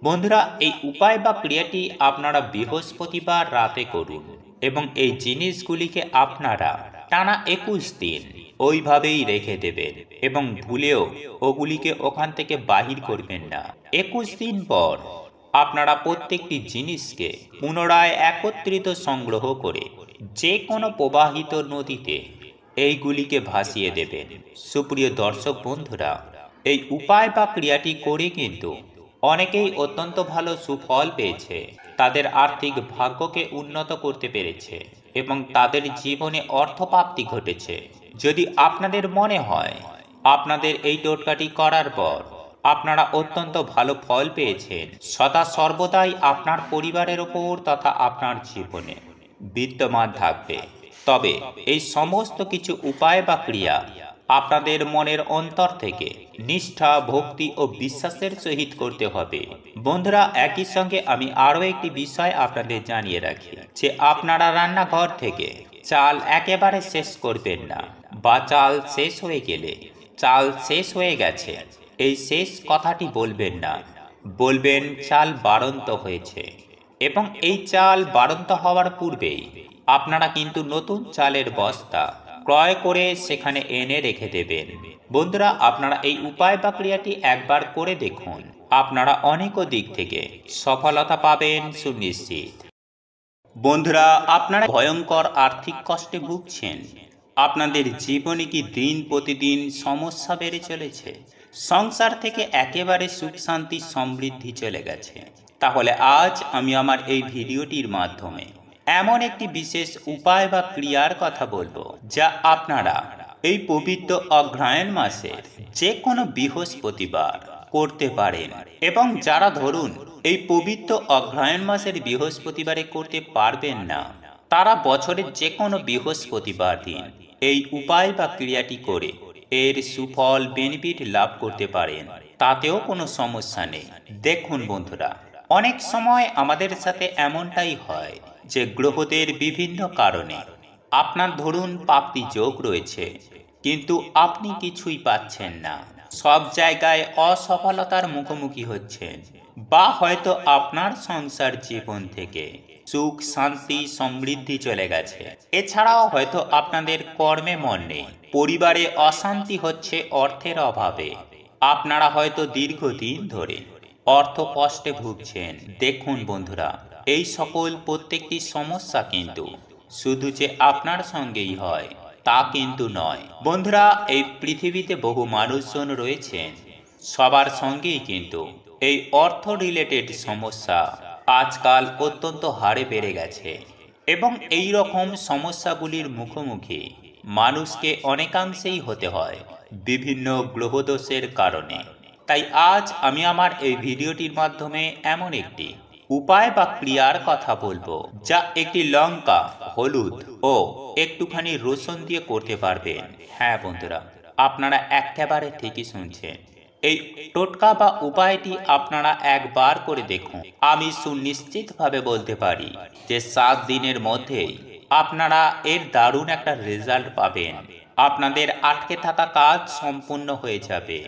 বন্ধুরা, এই উপায় বা ক্রিয়াটি আপনারা বৃহস্পতিবার রাতে করুন এবং এই জিনিসগুলিকে আপনারা টানা 21 দিন ওইভাবেই রেখে দেবেন এবং ভুলেও ওগুলিকে ওখান থেকে বাহির করবেন না। 21 দিন পর আপনারা প্রত্যেকটি জিনিসকে পুনরায় একত্রিত সংগ্রহ করে যে কোনো প্রবাহিত নদীতে এইগুলিকে ভাসিয়ে দেবেন। সুপ্রিয় দর্শক বন্ধুরা, এই উপায় বা ক্রিয়াটি করে কিন্তু অনেকেই অত্যন্ত ভালো সুফল পেয়েছে, তাদের আর্থিক ভাগ্যকে উন্নত করতে পেরেছে এবং তাদের জীবনে অর্থপ্রাপ্তি ঘটেছে। যদি আপনাদের মনে হয় আপনাদের এই টোটকাটি করার পর আপনারা অত্যন্ত ভালো ফল পেয়েছেন, সদা সর্বদাই আপনার পরিবারের ওপর তথা আপনার জীবনে বিদ্যমান থাকবে, তবে এই সমস্ত কিছু উপায় বা ক্রিয়া আপনাদের মনের অন্তর থেকে নিষ্ঠা, ভক্তি ও বিশ্বাসের সহিত করতে হবে। বন্ধুরা, একই সঙ্গে আমি আরও একটি বিষয় আপনাদের জানিয়ে রাখি, যে আপনারা রান্নাঘর থেকে চাল একেবারে শেষ করবেন না, বা চাল শেষ হয়ে গেলে চাল শেষ হয়ে গেছে এই শেষ কথাটি বলবেন না, বলবেন চাল বাড়ন্ত হয়েছে। এবং এই চাল বাড়ন্ত হওয়ার পূর্বেই আপনারা কিন্তু নতুন চালের বস্তা ক্রয় করে সেখানে এনে রেখে দেবেন। বন্ধুরা, আপনারা এই উপায় বা ক্রিয়াটি একবার করে দেখুন, আপনারা অনেক দিক থেকে সফলতা পাবেন সুনিশ্চিত। বন্ধুরা, আপনারা ভয়ঙ্কর আর্থিক কষ্টে ভুগছেন, আপনাদের জীবনে কি দিন প্রতিদিন সমস্যা বেড়ে চলেছে, সংসার থেকে একেবারে সুখ শান্তি সমৃদ্ধি চলে গেছে, তাহলে আজ আমি আমার এই ভিডিওটির মাধ্যমে এমন একটি বিশেষ উপায় বা ক্রিয়ার কথা বলবো, যা আপনারা এই পবিত্র অগ্রহায়ণ মাসের যে কোনো বৃহস্পতিবার করতে পারেন। এবং যারা ধরুন এই পবিত্র অগ্রহায়ণ মাসের বৃহস্পতিবারে করতে পারবেন না, তারা বছরের যে কোনো বৃহস্পতিবার দিন এই উপায় বা ক্রিয়াটি করে এর সুফল বেনিফিট লাভ করতে পারেন, তাতেও কোনো সমস্যা নেই। দেখুন বন্ধুরা, অনেক সময় আমাদের সাথে এমনটাই হয় যে গ্রহদের বিভিন্ন কারণে আপনার ধরুন প্রাপ্তি যোগ রয়েছে, কিন্তু আপনি কিছুই পাচ্ছেন না, সব জায়গায় অসফলতার মুখোমুখি হচ্ছেন, বা হয়তো আপনার সংসার জীবন থেকে সুখ শান্তি সমৃদ্ধি চলে গেছে। এছাড়াও হয়তো আপনাদের কর্মে মন নেই, পরিবারে অশান্তি হচ্ছে অর্থের অভাবে, আপনারা হয়তো দীর্ঘদিন ধরে অর্থ কষ্টে ভুগছেন। দেখুন বন্ধুরা, এই সকল প্রত্যেকটি সমস্যা কিন্তু শুধু যে আপনার সঙ্গেই হয় তা কিন্তু নয়। বন্ধুরা, এই পৃথিবীতে বহু মানুষজন রয়েছেন, সবার সঙ্গেই কিন্তু এই অর্থ রিলেটেড সমস্যা আজকাল অত্যন্ত হারে বেড়ে গেছে এবং এই রকম সমস্যাগুলির মুখোমুখি মানুষকে অনেকাংশেই হতে হয় বিভিন্ন গ্রহদোষের কারণে। তাই আজ আমি আমার এই ভিডিওটির মাধ্যমে এমন একটি উপায় বা ক্রিয়ার কথা বলবো যা একটি লঙ্কা, হলুদ ও একটুখানি রসুন দিয়ে করতে পারবেন। হ্যাঁ বন্ধুরা, আপনারা একেবারে ঠিকই শুনছেন। এই টোটকা বা উপায়টি আপনারা একবার করে দেখুন। আমি সুনিশ্চিতভাবে বলতে পারি যে 7 দিনের মধ্যেই আপনারা এর দারুণ একটা রেজাল্ট পাবেন। আপনাদের আটকে থাকা কাজ সম্পূর্ণ হয়ে যাবে।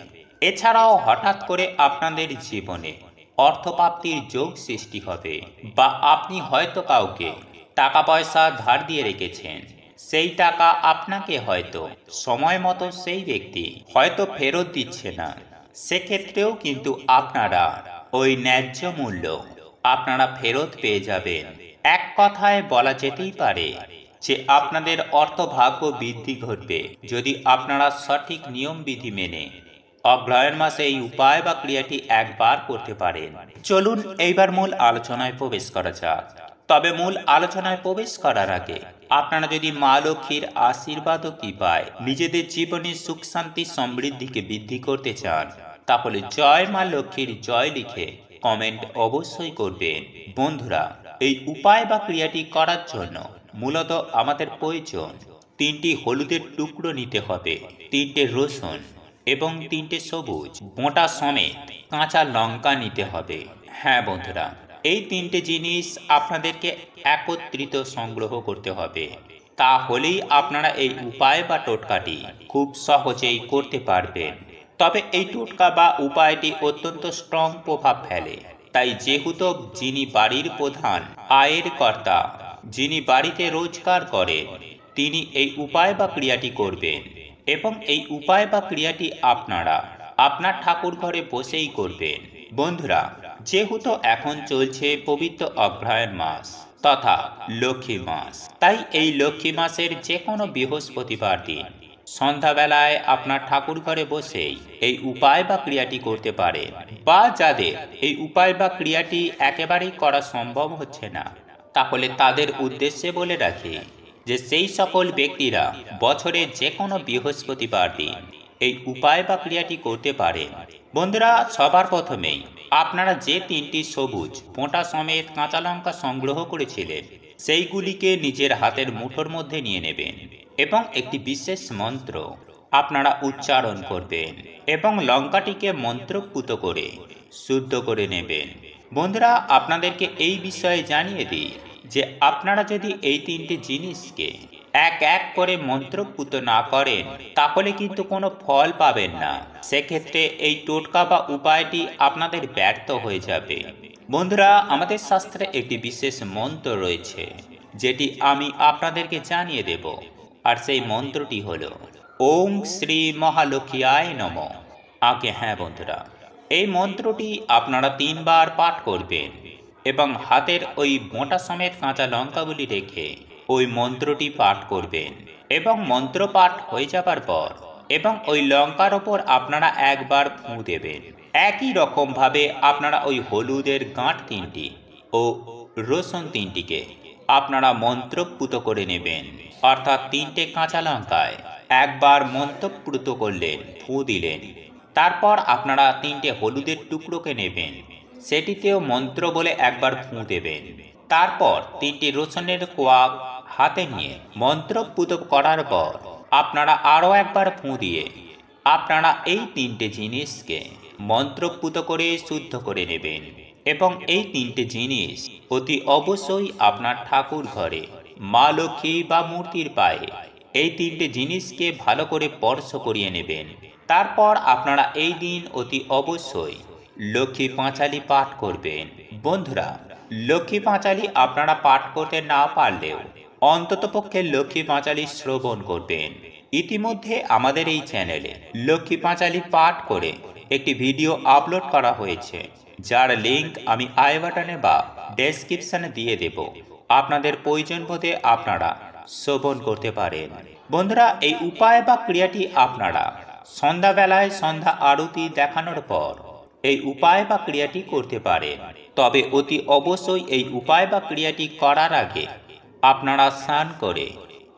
এছাড়াও হঠাৎ করে আপনাদের জীবনে অর্থপ্রাপ্তির যোগ সৃষ্টি হবে, বা আপনি হয়তো কাউকে টাকা পয়সা ধার দিয়ে রেখেছেন, সেই টাকা আপনাকে হয়তো সময় মতো সেই ব্যক্তি হয়তো ফেরত দিচ্ছে না, সেক্ষেত্রেও কিন্তু আপনারা ওই ন্যায্য মূল্য আপনারা ফেরত পেয়ে যাবেন। এক কথায় বলা যেতেই পারে যে আপনাদের অর্থভাগ্য বৃদ্ধি ঘটবে যদি আপনারা সঠিক নিয়ম বিধি মেনে অগ্রহায়ণ মাসে এই উপায় বা ক্রিয়াটি একবার করতে পারেন। চলুন এইবার মূল আলোচনায় প্রবেশ করা যাক। তবে মূল আলোচনায় প্রবেশ করার আগে আপনারা যদি মা লক্ষ্মীর আশীর্বাদ ও কৃপায় নিজেদের জীবনে সুখ শান্তি সমৃদ্ধিকে বৃদ্ধি করতে চান, তাহলে জয় মা লক্ষ্মীর জয় লিখে কমেন্ট অবশ্যই করবেন। বন্ধুরা, এই উপায় বা ক্রিয়াটি করার জন্য মূলত আমাদের প্রয়োজন 3টি হলুদের টুকরো নিতে হবে, 3টে রসুন এবং 3টে সবুজ মোটা সমেত কাঁচা লঙ্কা নিতে হবে। হ্যাঁ বন্ধুরা, এই 3টে জিনিস আপনাদেরকে একত্রিত সংগ্রহ করতে হবে, তাহলেই আপনারা এই উপায় বা টোটকাটি খুব সহজেই করতে পারবেন। তবে এই টোটকা বা উপায়টি অত্যন্ত স্ট্রং প্রভাব ফেলে, তাই যেহেতু যিনি বাড়ির প্রধান আয়ের কর্তা, যিনি বাড়িতে রোজগার করেন, তিনি এই উপায় বা ক্রিয়াটি করবেন এবং এই উপায় বা ক্রিয়াটি আপনারা আপনার ঠাকুর ঘরে বসেই করবেন। বন্ধুরা, যেহেতু এখন চলছে পবিত্র অগ্রহায়ণ মাস তথা লক্ষ্মী মাস, তাই এই লক্ষ্মী মাসের যে কোনো বৃহস্পতিবার দিন সন্ধ্যাবেলায় আপনার ঠাকুর ঘরে বসেই এই উপায় বা ক্রিয়াটি করতে পারেন। বা যাদের এই উপায় বা ক্রিয়াটি একেবারেই করা সম্ভব হচ্ছে না, তাহলে তাদের উদ্দেশ্যে বলে রাখি যে সেই সকল ব্যক্তিরা বছরে যে কোনো বৃহস্পতিবার দিন এই উপায় বা ক্রিয়াটি করতে পারেন। বন্ধুরা, সবার প্রথমেই আপনারা যে 3টি সবুজ মোটা সমেত কাঁচা লঙ্কা সংগ্রহ করেছিলেন সেইগুলিকে নিজের হাতের মুঠোর মধ্যে নিয়ে নেবেন এবং একটি বিশেষ মন্ত্র আপনারা উচ্চারণ করবেন এবং লঙ্কাটিকে মন্ত্রপুত করে শুদ্ধ করে নেবেন। বন্ধুরা, আপনাদেরকে এই বিষয়ে জানিয়ে দিই যে আপনারা যদি এই 3টে জিনিসকে এক এক করে মন্ত্রপুত না করেন তাহলে কিন্তু কোনো ফল পাবেন না। সেক্ষেত্রে এই টোটকা বা উপায়টি আপনাদের ব্যর্থ হয়ে যাবে। বন্ধুরা, আমাদের শাস্ত্রে একটি বিশেষ মন্ত্র রয়েছে যেটি আমি আপনাদেরকে জানিয়ে দেব, আর সেই মন্ত্রটি হলো ওম শ্রী মহালক্ষ্মীয়ায় নমঃ। আগে হ্যাঁ বন্ধুরা, এই মন্ত্রটি আপনারা 3 বার পাঠ করবেন এবং হাতের ওই মোটা সমেত কাঁচা লঙ্কাগুলি রেখে ওই মন্ত্রটি পাঠ করবেন এবং মন্ত্র পাঠ হয়ে যাবার পর এবং ওই লঙ্কার ওপর আপনারা একবার ফুঁ দেবেন। একই রকম ভাবে আপনারা ওই হলুদের গাঁট 3টি ও রসুন 3টিকে আপনারা মন্ত্রপুত করে নেবেন, অর্থাৎ 3টে কাঁচা লঙ্কায় একবার মন্ত্রপুত করলেন, ফুঁ দিলেন। তারপর আপনারা 3টে হলুদের টুকরোকে নেবেন, সেটিতেও মন্ত্র বলে একবার ফুঁ দেবেন। তারপর 3টি রসুনের কোয়া হাতে নিয়ে মন্ত্রপুত করার পর আপনারা আরও একবার ফুঁ দিয়ে আপনারা এই 3টে জিনিসকে মন্ত্রপুত করে শুদ্ধ করে নেবেন এবং এই 3টে জিনিস অতি অবশ্যই আপনার ঠাকুর ঘরে মা লক্ষ্মী বা মূর্তির পায়ে এই 3টে জিনিসকে ভালো করে স্পর্শ করিয়ে নেবেন। তারপর আপনারা এই দিন অতি অবশ্যই লক্ষ্মী পাঁচালী পাঠ করবেন। বন্ধুরা, লক্ষ্মী পাঁচালী আপনারা পাঠ করতে না পারলেও অন্ততপক্ষে লক্ষ্মী পাঁচালী শ্রবণ করবেন। ইতিমধ্যে আমাদের এই চ্যানেলে লক্ষ্মী পাঁচালী পাঠ করে একটি ভিডিও আপলোড করা হয়েছে, যার লিংক আমি আই বাটনে বা ডেসক্রিপশনে দিয়ে দেব। আপনাদের প্রয়োজন বোধে আপনারা শ্রবণ করতে পারেন। বন্ধুরা, এই উপায় বা ক্রিয়াটি আপনারা সন্ধ্যাবেলায় সন্ধ্যা আরতি দেখানোর পর এই উপায় বা ক্রিয়াটি করতে পারেন। তবে অতি অবশ্যই এই উপায় বা ক্রিয়াটি করার আগে আপনারা স্নান করে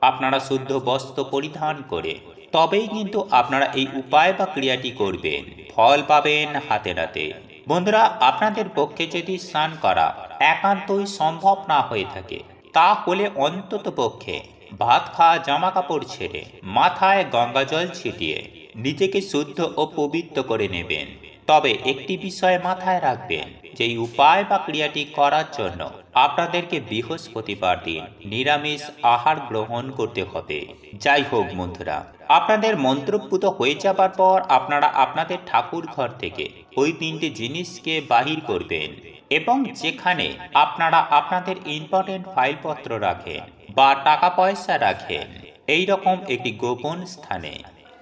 আপনারা শুদ্ধ বস্ত্র পরিধান করে তবেই কিন্তু আপনারা এই উপায় বা ক্রিয়াটি করবেন, ফল পাবেন হাতে নাতে। বন্ধুরা, আপনাদের পক্ষে যদি স্নান করা একান্তই সম্ভব না হয়ে থাকে তাহলে অন্তত পক্ষে ভাত খাওয়া জামা কাপড় ছেড়ে মাথায় গঙ্গা জল ছিটিয়ে নিজেকে শুদ্ধ ও পবিত্র করে নেবেন। তবে একটি বিষয় মাথায় রাখবেন, যে উপায় বা ক্রিয়াটি করার জন্য আপনাদেরকে বৃহস্পতিবার দিন নিরামিষ আহার গ্রহণ করতে হবে। যাই হোক বন্ধুরা, আপনাদের মন্ত্রপুত হয়ে যাবার পর আপনারা আপনাদের ঠাকুর ঘর থেকে ওই তিনটি জিনিসকে বাহির করবেন এবং যেখানে আপনারা আপনাদের ইম্পর্টেন্ট ফাইলপত্র রাখেন বা টাকা পয়সা রাখেন এই রকম একটি গোপন স্থানে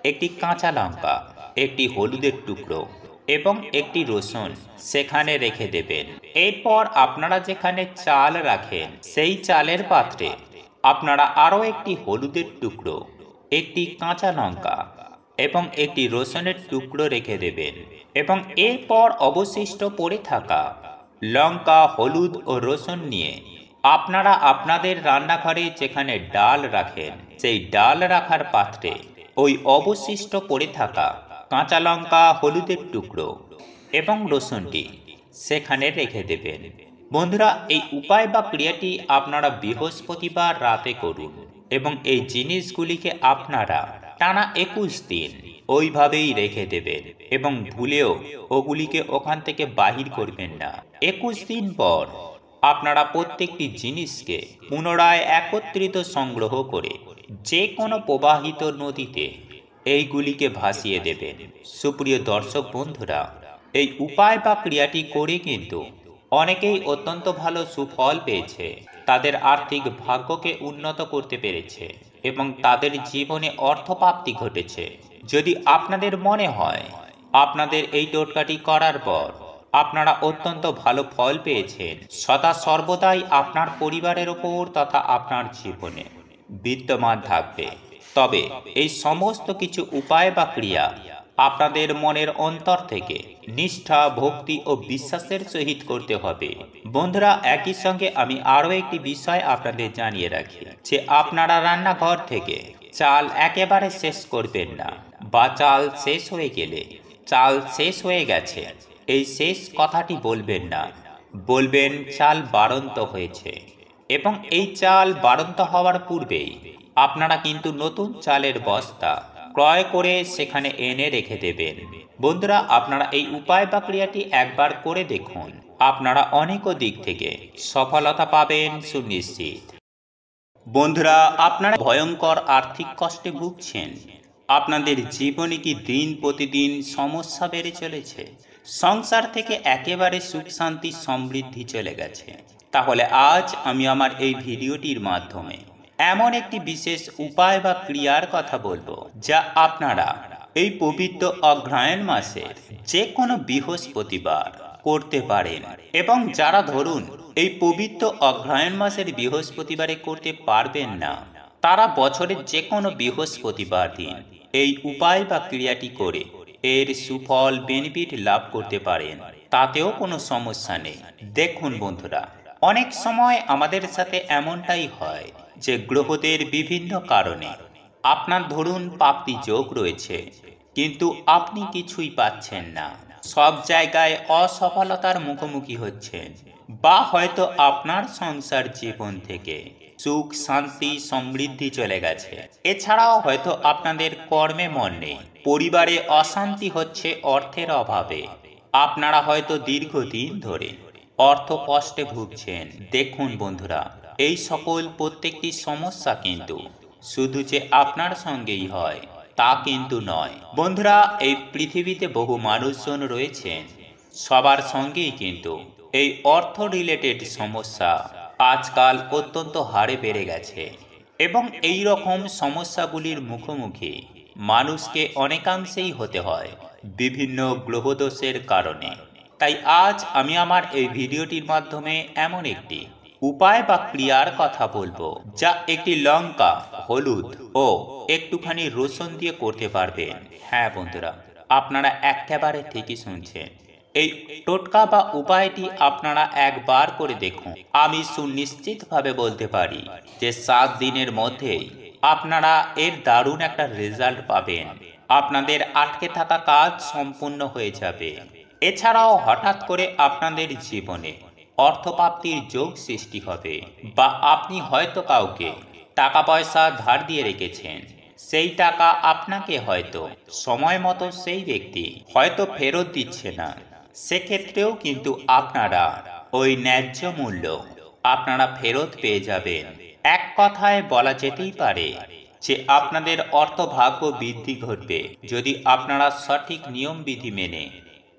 একটি কাঁচা লঙ্কা, একটি হলুদের টুকরো এবং একটি রসুন সেখানে রেখে দেবেন। এরপর আপনারা যেখানে চাল রাখেন সেই চালের পাত্রে আপনারা আরও একটি হলুদের টুকরো, একটি কাঁচা লঙ্কা এবং একটি রসুনের টুকরো রেখে দেবেন এবং এরপর অবশিষ্ট পড়ে থাকা লঙ্কা, হলুদ ও রসুন নিয়ে আপনারা আপনাদের রান্নাঘরে যেখানে ডাল রাখেন সেই ডাল রাখার পাত্রে ওই অবশিষ্ট পড়ে থাকা কাঁচা লঙ্কা, হলুদের টুকরো এবং রসুনটি সেখানে রেখে দেবেন। বন্ধুরা, এই উপায় বা ক্রিয়াটি আপনারা বৃহস্পতিবার রাতে করুন এবং এই জিনিসগুলিকে আপনারা টানা 21 দিন ওইভাবেই রেখে দেবেন এবং ভুলেও ওগুলিকে ওখান থেকে বাহির করবেন না। 21 দিন পর আপনারা প্রত্যেকটি জিনিসকে পুনরায় একত্রিত সংগ্রহ করে যে কোনো প্রবাহিত নদীতে এইগুলিকে ভাসিয়ে দেবেন। সুপ্রিয় দর্শক বন্ধুরা, এই উপায় বা ক্রিয়াটি করে কিন্তু অনেকেই অত্যন্ত ভালো সুফল পেয়েছে, তাদের আর্থিক ভাগ্যকে উন্নত করতে পেরেছে এবং তাদের জীবনে অর্থপ্রাপ্তি ঘটেছে। যদি আপনাদের মনে হয় আপনাদের এই টোটকাটি করার পর আপনারা অত্যন্ত ভালো ফল পেয়েছেন, সদা সর্বদাই আপনার পরিবারের ওপর তথা আপনার জীবনে বিদ্যমান থাকবে, তবে এই সমস্ত কিছু উপায় বা ক্রিয়া আপনাদের মনের অন্তর থেকে নিষ্ঠা, ভক্তি ও বিশ্বাসের সহিত করতে হবে। বন্ধুরা, একই সঙ্গে আমি আরও একটি বিষয় আপনাদের জানিয়ে রাখি, যে আপনারা রান্নাঘর থেকে চাল একেবারে শেষ করবেন না, বা চাল শেষ হয়ে গেলে চাল শেষ হয়ে গেছে এই শেষ কথাটি বলবেন না, বলবেন চাল বাড়ন্ত হয়েছে। এবং এই চাল বাড়ন্ত হওয়ার পূর্বেই আপনারা কিন্তু নতুন চালের বস্তা ক্রয় করে সেখানে এনে রেখে দেবেন। বন্ধুরা, আপনারা এই উপায় বা ক্রিয়াটি একবার করে দেখুন, আপনারা অনেক দিক থেকে সফলতা পাবেন সুনিশ্চিত। বন্ধুরা, আপনারা ভয়ঙ্কর আর্থিক কষ্টে ভুগছেন, আপনাদের জীবনে কি দিন প্রতিদিন সমস্যা বেড়ে চলেছে, সংসার থেকে একেবারে সুখ শান্তি সমৃদ্ধি চলে গেছে, তাহলে আজ আমি আমার এই ভিডিওটির মাধ্যমে এমন একটি বিশেষ উপায় বা ক্রিয়ার কথা বলবো যা আপনারা এই পবিত্র অগ্রহায়ণ মাসের যে কোনো বৃহস্পতিবার করতে পারেন। এবং যারা ধরুন এই পবিত্র অগ্রহায়ণ মাসের বৃহস্পতিবারে করতে পারবেন না, তারা বছরের যে কোনো বৃহস্পতিবার দিন এই উপায় বা ক্রিয়াটি করে এর সুফল বেনিফিট লাভ করতে পারেন, তাতেও কোনো সমস্যা নেই। দেখুন বন্ধুরা, অনেক সময় আমাদের সাথে এমনটাই হয় যে গ্রহদের বিভিন্ন কারণে আপনার ধরুন প্রাপ্তি যোগ রয়েছে, কিন্তু আপনি কিছুই পাচ্ছেন না, সব জায়গায় অসফলতার মুখোমুখি হচ্ছেন, বা হয়তো আপনার সংসার জীবন থেকে সুখ শান্তি সমৃদ্ধি চলে গেছে, এছাড়াও হয়তো আপনাদের কর্মে মন নেই, পরিবারে অশান্তি হচ্ছে অর্থের অভাবে, আপনারা হয়তো দীর্ঘদিন ধরে অর্থ কষ্টে ভুগছেন। দেখুন বন্ধুরা, এই সকল প্রত্যেকটি সমস্যা কিন্তু শুধু যে আপনার সঙ্গেই হয় তা কিন্তু নয়। বন্ধুরা, এই পৃথিবীতে বহু মানুষজন রয়েছেন, সবার সঙ্গেই কিন্তু এই অর্থ রিলেটেড সমস্যা আজকাল অত্যন্ত হারে বেড়ে গেছে এবং এই রকম সমস্যাগুলির মুখোমুখি মানুষকে অনেকাংশেই হতে হয় বিভিন্ন গ্রহদোষের কারণে। তাই আজ আমি আমার এই ভিডিওটির মাধ্যমে এমন একটি উপায় বা ক্রিয়ার কথা বলবো, যা একটি লঙ্কা, হলুদ ও একটুখানি রসুন দিয়ে করতে পারবেন। হ্যাঁ বন্ধুরা, আপনারা একেবারে ঠিকই শুনছেন। এই টোটকা বা উপায়টি আপনারা একবার করে দেখুন। আমি সুনিশ্চিতভাবে বলতে পারি যে 7 দিনের মধ্যেই আপনারা এর দারুণ একটা রেজাল্ট পাবেন। আপনাদের আটকে থাকা কাজ সম্পূর্ণ হয়ে যাবে। এছাড়াও হঠাৎ করে আপনাদের জীবনে অর্থপ্রাপ্তির যোগ সৃষ্টি হবে, বা আপনি হয়তো কাউকে টাকা পয়সা ধার দিয়ে রেখেছেন, সেই টাকা আপনাকে হয়তো সময় মতো সেই ব্যক্তি হয়তো ফেরত দিচ্ছে না, সেক্ষেত্রেও কিন্তু আপনারা ওই ন্যায্য মূল্য আপনারা ফেরত পেয়ে যাবেন। এক কথায় বলা যেতেই পারে যে আপনাদের অর্থভাগ্য বৃদ্ধি ঘটবে যদি আপনারা সঠিক নিয়মবিধি মেনে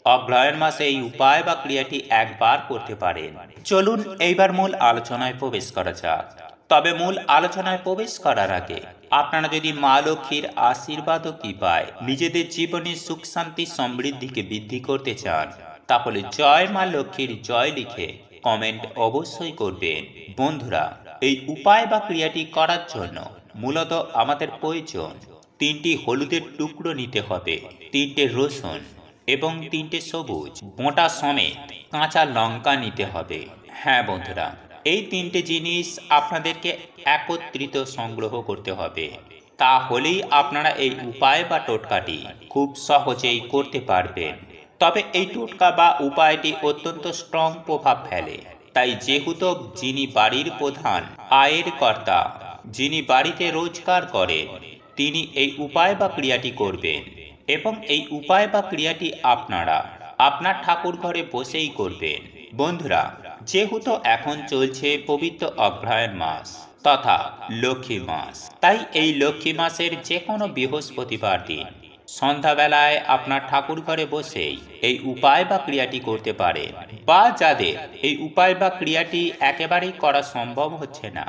অগ্রহায়ণ মাসে এই উপায় বা ক্রিয়াটি একবার করতে পারেন। চলুন এইবার মূল আলোচনায় প্রবেশ করা যাক। তবে মূল আলোচনায় প্রবেশ করার আগে আপনারা যদি মা লক্ষ্মীর আশীর্বাদ ও কৃপায় নিজেদের জীবনে সুখ শান্তি সমৃদ্ধিকে বৃদ্ধি করতে চান, তাহলে জয় মা লক্ষ্মীর জয় লিখে কমেন্ট অবশ্যই করবেন। বন্ধুরা, এই উপায় বা ক্রিয়াটি করার জন্য মূলত আমাদের প্রয়োজন 3টি হলুদের টুকরো নিতে হবে, 3টে রসুন এবং 3টে সবুজ মোটা সমেত কাঁচা লঙ্কা নিতে হবে। হ্যাঁ বন্ধুরা, এই 3টে জিনিস আপনাদেরকে একত্রিত সংগ্রহ করতে হবে। তাহলেই আপনারা এই উপায় বা টোটকাটি খুব সহজেই করতে পারবেন। তবে এই টোটকা বা উপায়টি অত্যন্ত স্ট্রং প্রভাব ফেলে, তাই যেহেতু যিনি বাড়ির প্রধান আয়ের কর্তা, যিনি বাড়িতে রোজগার করেন, তিনি এই উপায় বা ক্রিয়াটি করবেন। এবং এই উপায় বা ক্রিয়াটি আপনারা আপনার ঠাকুর ঘরে বসেই করবেন। বন্ধুরা, যেহেতু এখন চলছে পবিত্র অগ্রহায়ণ মাস তথা লক্ষ্মী মাস, তাই এই লক্ষ্মী মাসের যে কোনো বৃহস্পতিবার দিন সন্ধ্যাবেলায় আপনার ঠাকুর ঘরে বসেই এই উপায় বা ক্রিয়াটি করতে পারেন। বা যাদের এই উপায় বা ক্রিয়াটি একেবারেই করা সম্ভব হচ্ছে না,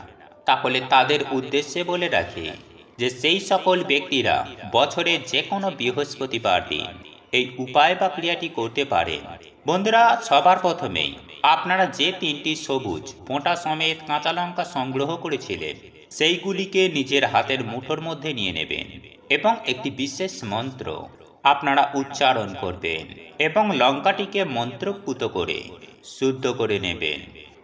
তাহলে তাদের উদ্দেশ্যে বলে রাখি যে সেই সকল ব্যক্তিরা বছরে যে কোনো বৃহস্পতিবার দিন এই উপায় বা ক্রিয়াটি করতে পারেন। বন্ধুরা, সবার প্রথমেই আপনারা যে 3টি সবুজ মোটা সমেত কাঁচা লঙ্কা সংগ্রহ করেছিলেন, সেইগুলিকে নিজের হাতের মুঠোর মধ্যে নিয়ে নেবেন এবং একটি বিশেষ মন্ত্র আপনারা উচ্চারণ করবেন এবং লঙ্কাটিকে মন্ত্রপুত করে শুদ্ধ করে নেবেন।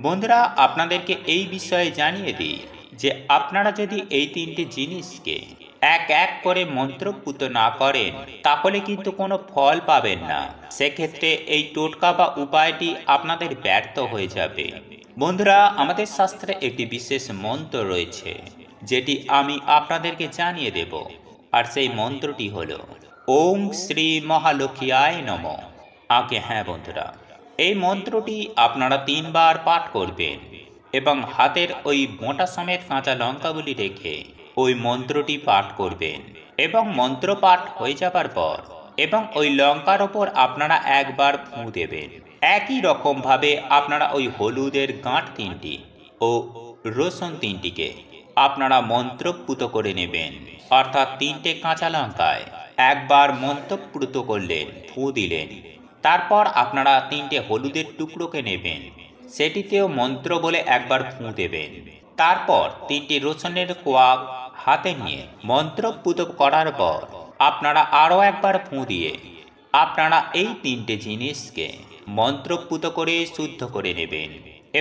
বন্ধুরা, আপনাদেরকে এই বিষয়ে জানিয়ে দিই যে আপনারা যদি এই 3টে জিনিসকে এক এক করে মন্ত্রপুত না করেন, তাহলে কিন্তু কোনো ফল পাবেন না। সেক্ষেত্রে এই টোটকা বা উপায়টি আপনাদের ব্যর্থ হয়ে যাবে। বন্ধুরা, আমাদের শাস্ত্রে একটি বিশেষ মন্ত্র রয়েছে, যেটি আমি আপনাদেরকে জানিয়ে দেব। আর সেই মন্ত্রটি হলো ওম শ্রী মহালক্ষ্মীয়ায় নমঃ। আগে হ্যাঁ বন্ধুরা, এই মন্ত্রটি আপনারা 3বার পাঠ করবেন এবং হাতের ওই মোটা সমেত কাঁচা লঙ্কাগুলি রেখে ওই মন্ত্রটি পাঠ করবেন এবং মন্ত্র পাঠ হয়ে যাবার পর এবং ওই লঙ্কার ওপর আপনারা একবার ফুঁ দেবেন। একই রকম ভাবে আপনারা ওই হলুদের গাঁট 3টি ও রসুন 3টিকে আপনারা মন্ত্রপুত করে নেবেন। অর্থাৎ 3টে কাঁচা লঙ্কায় একবার মন্ত্রপুত করলেন, ফুঁ দিলেন। তারপর আপনারা 3টে হলুদের টুকরোকে নেবেন, সেটিতেও মন্ত্র বলে একবার ফুঁ দেবেন। তারপর 3টি রসুনের কোয়া হাতে নিয়ে মন্ত্রপুত করার পর আপনারা আরও একবার ফুঁ দিয়ে আপনারা এই 3টে জিনিসকে মন্ত্রপুত করে শুদ্ধ করে নেবেন।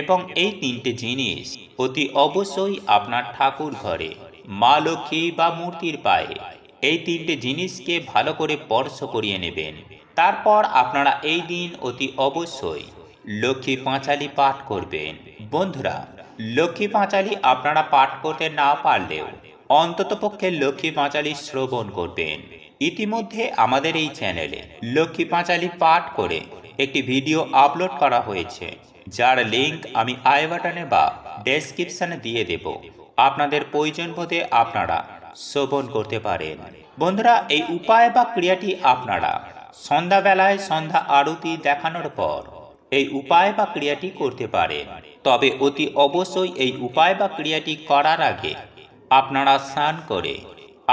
এবং এই 3টে জিনিস অতি অবশ্যই আপনার ঠাকুর ঘরে মা লক্ষ্মী বা মূর্তির পায়ে এই 3টে জিনিসকে ভালো করে স্পর্শ করিয়ে নেবেন। তারপর আপনারা এই দিন অতি অবশ্যই লক্ষ্মী পাঁচালী পাঠ করবেন। বন্ধুরা, লক্ষ্মী পাঁচালী আপনারা পাঠ করতে না পারলেও অন্ততপক্ষে লক্ষ্মী পাঁচালী শ্রবণ করবেন। ইতিমধ্যে আমাদের এই চ্যানেলে লক্ষ্মী পাঁচালী পাঠ করে একটি ভিডিও আপলোড করা হয়েছে, যার লিঙ্ক আমি আই বাটনে বা ডেসক্রিপশনে দিয়ে দেব। আপনাদের প্রয়োজন বোধে আপনারা শ্রবণ করতে পারেন। বন্ধুরা, এই উপায় বা ক্রিয়াটি আপনারা সন্ধ্যাবেলায় সন্ধ্যা আরতি দেখানোর পর এই উপায় বা ক্রিয়াটি করতে পারেন। তবে অতি অবশ্যই এই উপায় বা ক্রিয়াটি করার আগে আপনারা স্নান করে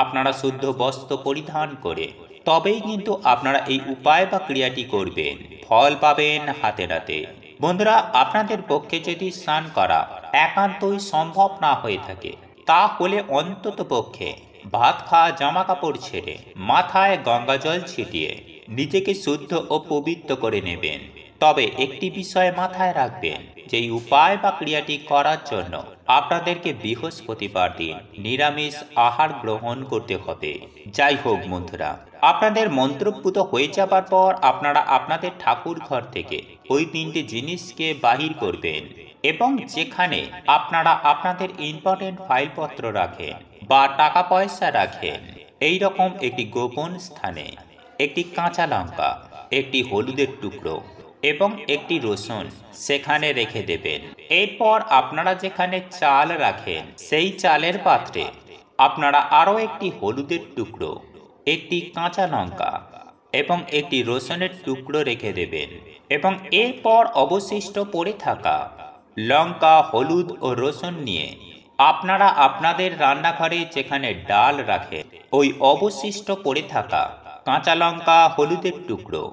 আপনারা শুদ্ধ বস্ত্র পরিধান করে তবেই কিন্তু আপনারা এই উপায় বা ক্রিয়াটি করবেন। ফল পাবেন হাতে নাতে। বন্ধুরা, আপনাদের পক্ষে যদি স্নান করা একান্তই সম্ভব না হয়ে থাকে, তাহলে অন্ততপক্ষে ভাত খাওয়া, জামা কাপড় ছেড়ে মাথায় গঙ্গা জল ছিটিয়ে নিজেকে শুদ্ধ ও পবিত্র করে নেবেন। তবে একটি বিষয় মাথায় রাখবেন, যে এই উপায় বা ক্রিয়াটি করার জন্য আপনাদেরকে বৃহস্পতিবার দিন নিরামিষ আহার গ্রহণ করতে হবে। যাই হোক বন্ধুরা, আপনাদের মন্ত্রপুত হয়ে যাবার পর আপনারা আপনাদের ঠাকুর ঘর থেকে ওই তিনটি জিনিসকে বাহির করবেন এবং যেখানে আপনারা আপনাদের ইম্পর্টেন্ট ফাইলপত্র রাখেন বা টাকা পয়সা রাখেন, এই রকম একটি গোপন স্থানে একটি কাঁচা লঙ্কা, একটি হলুদের টুকরো এবং একটি রসুন সেখানে রেখে দেবেন। এরপর আপনারা যেখানে চাল রাখেন সেই চালের পাত্রে আপনারা আরও একটি হলুদের টুকরো, একটি কাঁচা লঙ্কা এবং একটি রসুনের টুকরো রেখে দেবেন এবং এরপর অবশিষ্ট পড়ে থাকা লঙ্কা, হলুদ ও রসুন নিয়ে আপনারা আপনাদের রান্নাঘরে যেখানে ডাল রাখেন ওই অবশিষ্ট পড়ে থাকা কাঁচা লঙ্কা, হলুদের টুকরো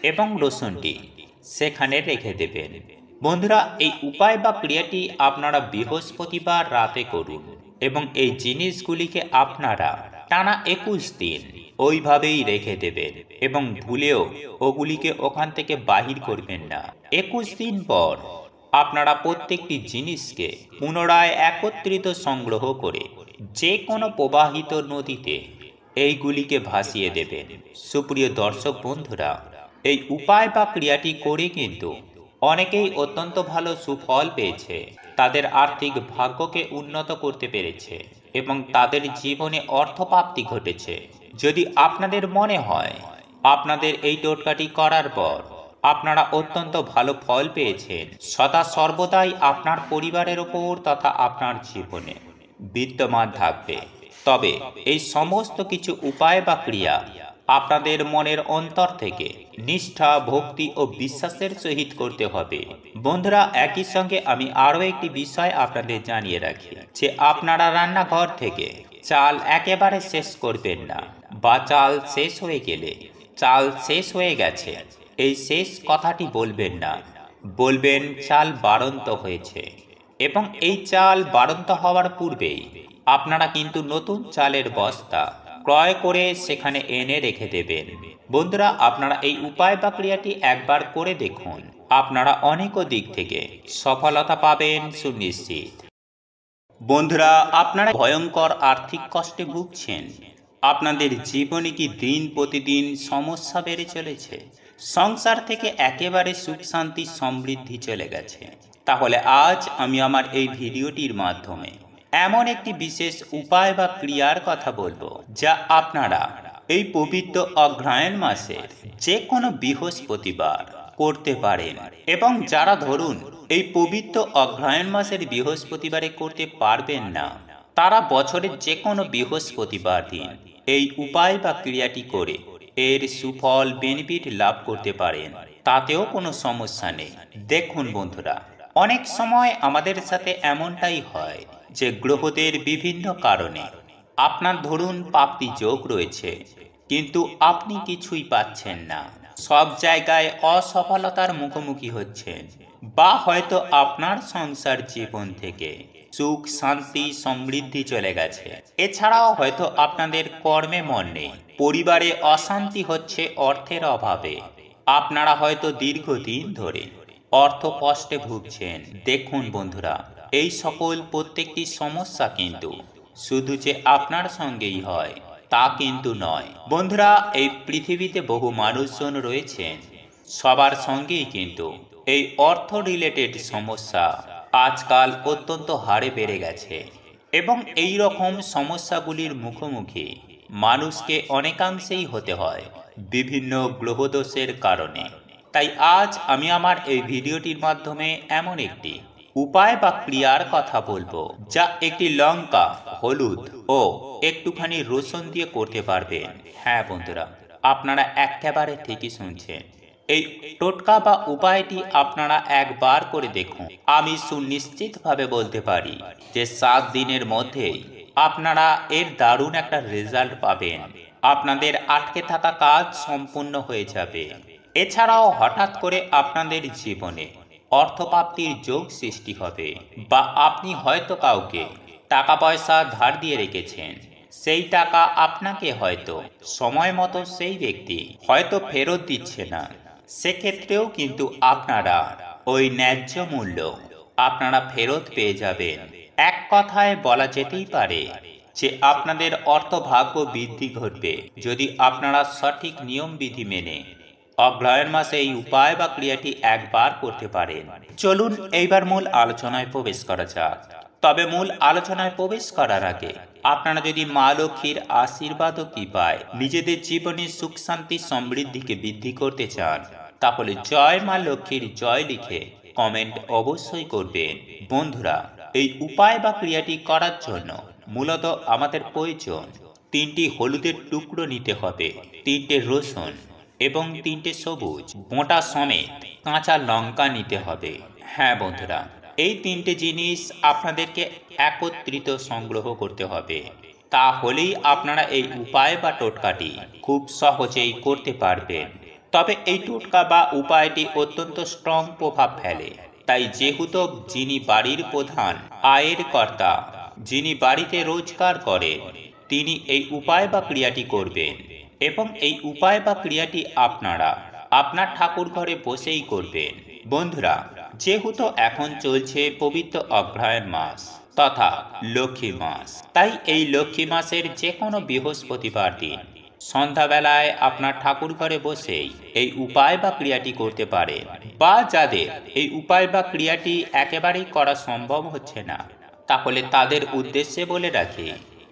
এবং রসুনটি সেখানে রেখে দেবেন। বন্ধুরা, এই উপায় বা ক্রিয়াটি আপনারা বৃহস্পতিবার রাতে করুন এবং এই জিনিসগুলিকে আপনারা টানা 21 দিন ওইভাবেই রেখে দেবেন এবং ভুলেও ওগুলিকে ওখান থেকে বাহির করবেন না। 21 দিন পর আপনারা প্রত্যেকটি জিনিসকে পুনরায় একত্রিত সংগ্রহ করে যে কোনো প্রবাহিত নদীতে এইগুলিকে ভাসিয়ে দেবেন। সুপ্রিয় দর্শক বন্ধুরা, এই উপায় বা ক্রিয়াটি করে কিন্তু অনেকেই অত্যন্ত ভালো সুফল পেয়েছে, তাদের আর্থিক ভাগ্যকে উন্নত করতে পেরেছে এবং তাদের জীবনে অর্থপ্রাপ্তি ঘটেছে। যদি আপনাদের মনে হয় আপনাদের এই টোটকাটি করার পর আপনারা অত্যন্ত ভালো ফল পেয়েছেন, সদা সর্বদাই আপনার পরিবারের ওপর তথা আপনার জীবনে বিদ্যমান থাকবে, তবে এই সমস্ত কিছু উপায় বা ক্রিয়া আপনাদের মনের অন্তর থেকে নিষ্ঠা, ভক্তি ও বিশ্বাসের সহিত করতে হবে। বন্ধুরা, একই সঙ্গে আমি আরও একটি বিষয় আপনাদের জানিয়ে রাখি, যে আপনারা রান্নাঘর থেকে চাল একেবারে শেষ করবেন না, বা চাল শেষ হয়ে গেলে চাল শেষ হয়ে গেছে এই শেষ কথাটি বলবেন না, বলবেন চাল বাড়ন্ত হয়েছে। এবং এই চাল বাড়ন্ত হওয়ার পূর্বেই আপনারা কিন্তু নতুন চালের বস্তা ক্রয় করে সেখানে এনে রেখে দেবেন। বন্ধুরা, আপনারা এই উপায় বা ক্রিয়াটি একবার করে দেখুন, আপনারা অনেক দিক থেকে সফলতা পাবেন সুনিশ্চিত। বন্ধুরা, আপনারা ভয়ঙ্কর আর্থিক কষ্টে ভুগছেন, আপনাদের জীবনে কি দিন প্রতিদিন সমস্যা বেড়ে চলেছে, সংসার থেকে একেবারে সুখ শান্তি সমৃদ্ধি চলে গেছে, তাহলে আজ আমি আমার এই ভিডিওটির মাধ্যমে এমন একটি বিশেষ উপায় বা ক্রিয়ার কথা বলবো, যা আপনারা এই পবিত্র অগ্রহায়ণ মাসের যে কোনো বৃহস্পতিবার করতে পারেন। এবং যারা ধরুন এই পবিত্র অগ্রহায়ণ মাসের বৃহস্পতিবারে করতে পারবেন না, তারা বছরের যে কোনো বৃহস্পতিবার দিন এই উপায় বা ক্রিয়াটি করে এর সুফল বেনিফিট লাভ করতে পারেন, তাতেও কোনো সমস্যা নেই। দেখুন বন্ধুরা, অনেক সময় আমাদের সাথে এমনটাই হয় যে গ্রহদের বিভিন্ন কারণে আপনার ধরুন প্রাপ্তি যোগ রয়েছে, কিন্তু আপনি কিছুই পাচ্ছেন না, সব জায়গায় অসফলতার মুখোমুখি হচ্ছেন, বা হয়তো আপনার সংসার জীবন থেকে সুখ শান্তি সমৃদ্ধি চলে গেছে। এছাড়াও হয়তো আপনাদের কর্মে মন নেই, পরিবারে অশান্তি হচ্ছে অর্থের অভাবে, আপনারা হয়তো দীর্ঘদিন ধরে অর্থ কষ্টে ভুগছেন। দেখুন বন্ধুরা, এই সকল প্রত্যেকটি সমস্যা কিন্তু শুধু যে আপনার সঙ্গেই হয় তা কিন্তু নয়। বন্ধুরা, এই পৃথিবীতে বহু মানুষজন রয়েছেন, সবার সঙ্গেই কিন্তু এই অর্থ রিলেটেড সমস্যা আজকাল অত্যন্ত হারে বেড়ে গেছে এবং এই রকম সমস্যাগুলির মুখোমুখি মানুষকে অনেকাংশেই হতে হয় বিভিন্ন গ্রহদোষের কারণে। তাই আজ আমি আমার এই ভিডিওটির মাধ্যমে এমন একটি উপায় বা ক্রিয়ার কথা বলবো, যা একটি লঙ্কা, হলুদ ও একটুখানি রসুন দিয়ে করতে পারবেন। হ্যাঁ বন্ধুরা, আপনারা একেবারে ঠিকই শুনছেন, এই টোটকা বা উপায়টি আপনারা একবার করে দেখুন। আমি সুনিশ্চিতভাবে বলতে পারি যে 7 দিনের মধ্যেই আপনারা এর দারুণ একটা রেজাল্ট পাবেন, আপনাদের আটকে থাকা কাজ সম্পূর্ণ হয়ে যাবে। এছাড়াও হঠাৎ করে আপনাদের জীবনে অর্থপ্রাপ্তির যোগ সৃষ্টি হবে, বা আপনি হয়তো কাউকে টাকা পয়সা ধার দিয়ে রেখেছেন, সেই টাকা আপনাকে হয়তো সময় মতো সেই ব্যক্তি হয়তো ফেরত দিচ্ছে না। সেক্ষেত্রেও কিন্তু আপনারা ওই ন্যায্য মূল্য আপনারা ফেরত পেয়ে যাবেন। এক কথায় বলা যেতেই পারে যে আপনাদের অর্থভাগ্য বৃদ্ধি ঘটবে যদি আপনারা সঠিক নিয়মবিধি মেনে অগ্রহায়ণ মাসে এই উপায় বা ক্রিয়াটি একবার করতে পারেন। চলুন এইবার মূল আলোচনায় প্রবেশ করা যাক। তবে মূল আলোচনায় প্রবেশ করার আগে আপনারা যদি মা লক্ষ্মীর আশীর্বাদ ও কৃপায় নিজেদের জীবনে সুখ শান্তি সমৃদ্ধিকে বৃদ্ধি করতে চান, তাহলে জয় মা লক্ষ্মীর জয় লিখে কমেন্ট অবশ্যই করবেন। বন্ধুরা, এই উপায় বা ক্রিয়াটি করার জন্য মূলত আমাদের প্রয়োজন 3টি হলুদের টুকরো নিতে হবে, 3টে রসুন এবং 3টে সবুজ মোটা সমেত কাঁচা লঙ্কা নিতে হবে। হ্যাঁ বন্ধুরা, এই 3টে জিনিস আপনাদেরকে একত্রিত সংগ্রহ করতে হবে। তাহলেই আপনারা এই উপায় বা টোটকাটি খুব সহজেই করতে পারবেন। তবে এই টোটকা বা উপায়টি অত্যন্ত স্ট্রং প্রভাব ফেলে। তাই যেহেতু যিনি বাড়ির প্রধান আয়ের কর্তা, যিনি বাড়িতে রোজগার করেন, তিনি এই উপায় বা ক্রিয়াটি করবেন। এবং এই উপায় বা ক্রিয়াটি আপনারা আপনার ঠাকুর ঘরে বসেই করবেন। বন্ধুরা, যেহেতু এখন চলছে পবিত্র অগ্রহায়ণ মাস তথা লক্ষ্মী মাস, তাই এই লক্ষ্মী মাসের যে কোনো বৃহস্পতিবার দিন সন্ধ্যাবেলায় আপনার ঠাকুর ঘরে বসেই এই উপায় বা ক্রিয়াটি করতে পারেন। বা যাদের এই উপায় বা ক্রিয়াটি একেবারেই করা সম্ভব হচ্ছে না, তাহলে তাদের উদ্দেশ্যে বলে রাখি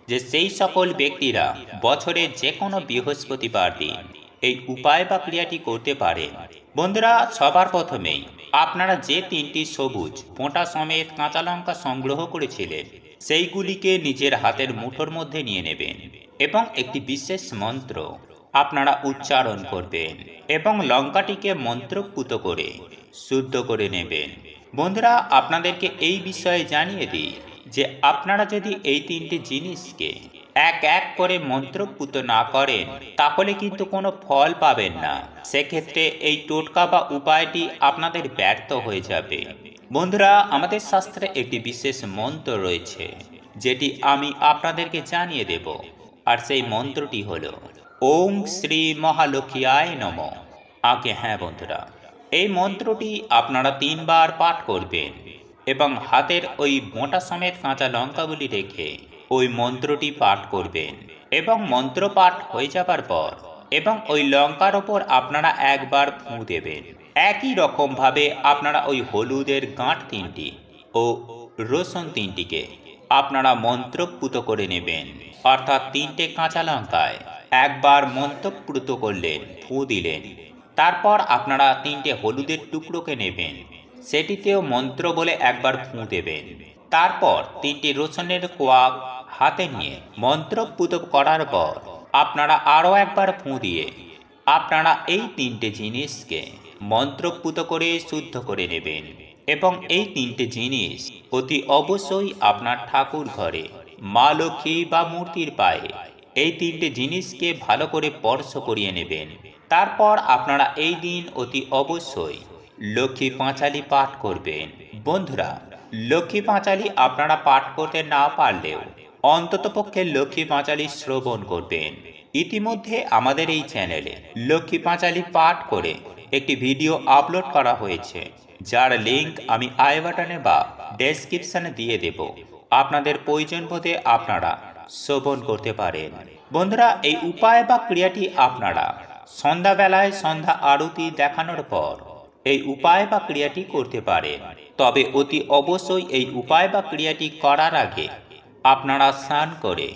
যে সেই সকল ব্যক্তিরা বছরে যে কোনো বৃহস্পতিবার দিন এই উপায় বা ক্রিয়াটি করতে পারেন। বন্ধুরা, সবার প্রথমেই আপনারা যে 3টি সবুজ মোটা সমেত কাঁচা লঙ্কা সংগ্রহ করেছিলেন, সেইগুলিকে নিজের হাতের মুঠোর মধ্যে নিয়ে নেবেন এবং একটি বিশেষ মন্ত্র আপনারা উচ্চারণ করবেন এবং লঙ্কাটিকে মন্ত্রপুত করে শুদ্ধ করে নেবেন। বন্ধুরা, আপনাদেরকে এই বিষয়ে জানিয়ে দিই যে আপনারা যদি এই 3টে জিনিসকে এক এক করে মন্ত্রপুত না করেন, তাহলে কিন্তু কোনো ফল পাবেন না। সেক্ষেত্রে এই টোটকা বা উপায়টি আপনাদের ব্যর্থ হয়ে যাবে। বন্ধুরা, আমাদের শাস্ত্রে একটি বিশেষ মন্ত্র রয়েছে, যেটি আমি আপনাদেরকে জানিয়ে দেব। আর সেই মন্ত্রটি হলো ওম শ্রী মহালক্ষ্মীয়ায় নমঃ। আগে হ্যাঁ বন্ধুরা, এই মন্ত্রটি আপনারা 3বার পাঠ করবেন এবং হাতের ওই মোটা সমেত কাঁচা লঙ্কাগুলি রেখে ওই মন্ত্রটি পাঠ করবেন। এবং মন্ত্র পাঠ হয়ে যাবার পর এবং ওই লঙ্কার ওপর আপনারা একবার ফুঁ দেবেন। একই রকমভাবে আপনারা ওই হলুদের গাঁট 3টি ও রসুন 3টিকে আপনারা মন্ত্রপুত করে নেবেন। অর্থাৎ 3টে কাঁচা লঙ্কায় একবার মন্ত্রপুত করলেন, ফুঁ দিলেন। তারপর আপনারা 3টে হলুদের টুকরোকে নেবেন, সেটিতেও মন্ত্র বলে একবার ফুঁ দেবেন। তারপর 3টি রসুনের কোয়া হাতে নিয়ে মন্ত্রপুত করার পর আপনারা আরও একবার ফুঁ দিয়ে আপনারা এই 3টে জিনিসকে মন্ত্রপুত করে শুদ্ধ করে নেবেন। এবং এই 3টে জিনিস অতি অবশ্যই আপনার ঠাকুর ঘরে মা লক্ষ্মী বা মূর্তির পায়ে এই 3টে জিনিসকে ভালো করে স্পর্শ করিয়ে নেবেন। তারপর আপনারা এই দিন অতি অবশ্যই লক্ষ্মী পাঁচালী পাঠ করবেন। বন্ধুরা, লক্ষ্মী পাঁচালী আপনারা পাঠ করতে না পারলেও অন্ততপক্ষে লক্ষ্মী পাঁচালী শ্রবণ করবেন। ইতিমধ্যে আমাদের এই চ্যানেলে লক্ষ্মী পাঁচালী পাঠ করে একটি ভিডিও আপলোড করা হয়েছে, যার লিঙ্ক আমি আই বাটনে বা ডেসক্রিপশনে দিয়ে দেব। আপনাদের প্রয়োজন বোধে আপনারা শ্রবণ করতে পারেন। বন্ধুরা, এই উপায় বা ক্রিয়াটি আপনারা সন্ধ্যাবেলায় সন্ধ্যা আরতি দেখানোর পর এই উপায় বা ক্রিয়াটি করতে পারেন। তবে অতি অবশ্যই এই উপায় বা ক্রিয়াটি করার আগে আপনারা স্নান করে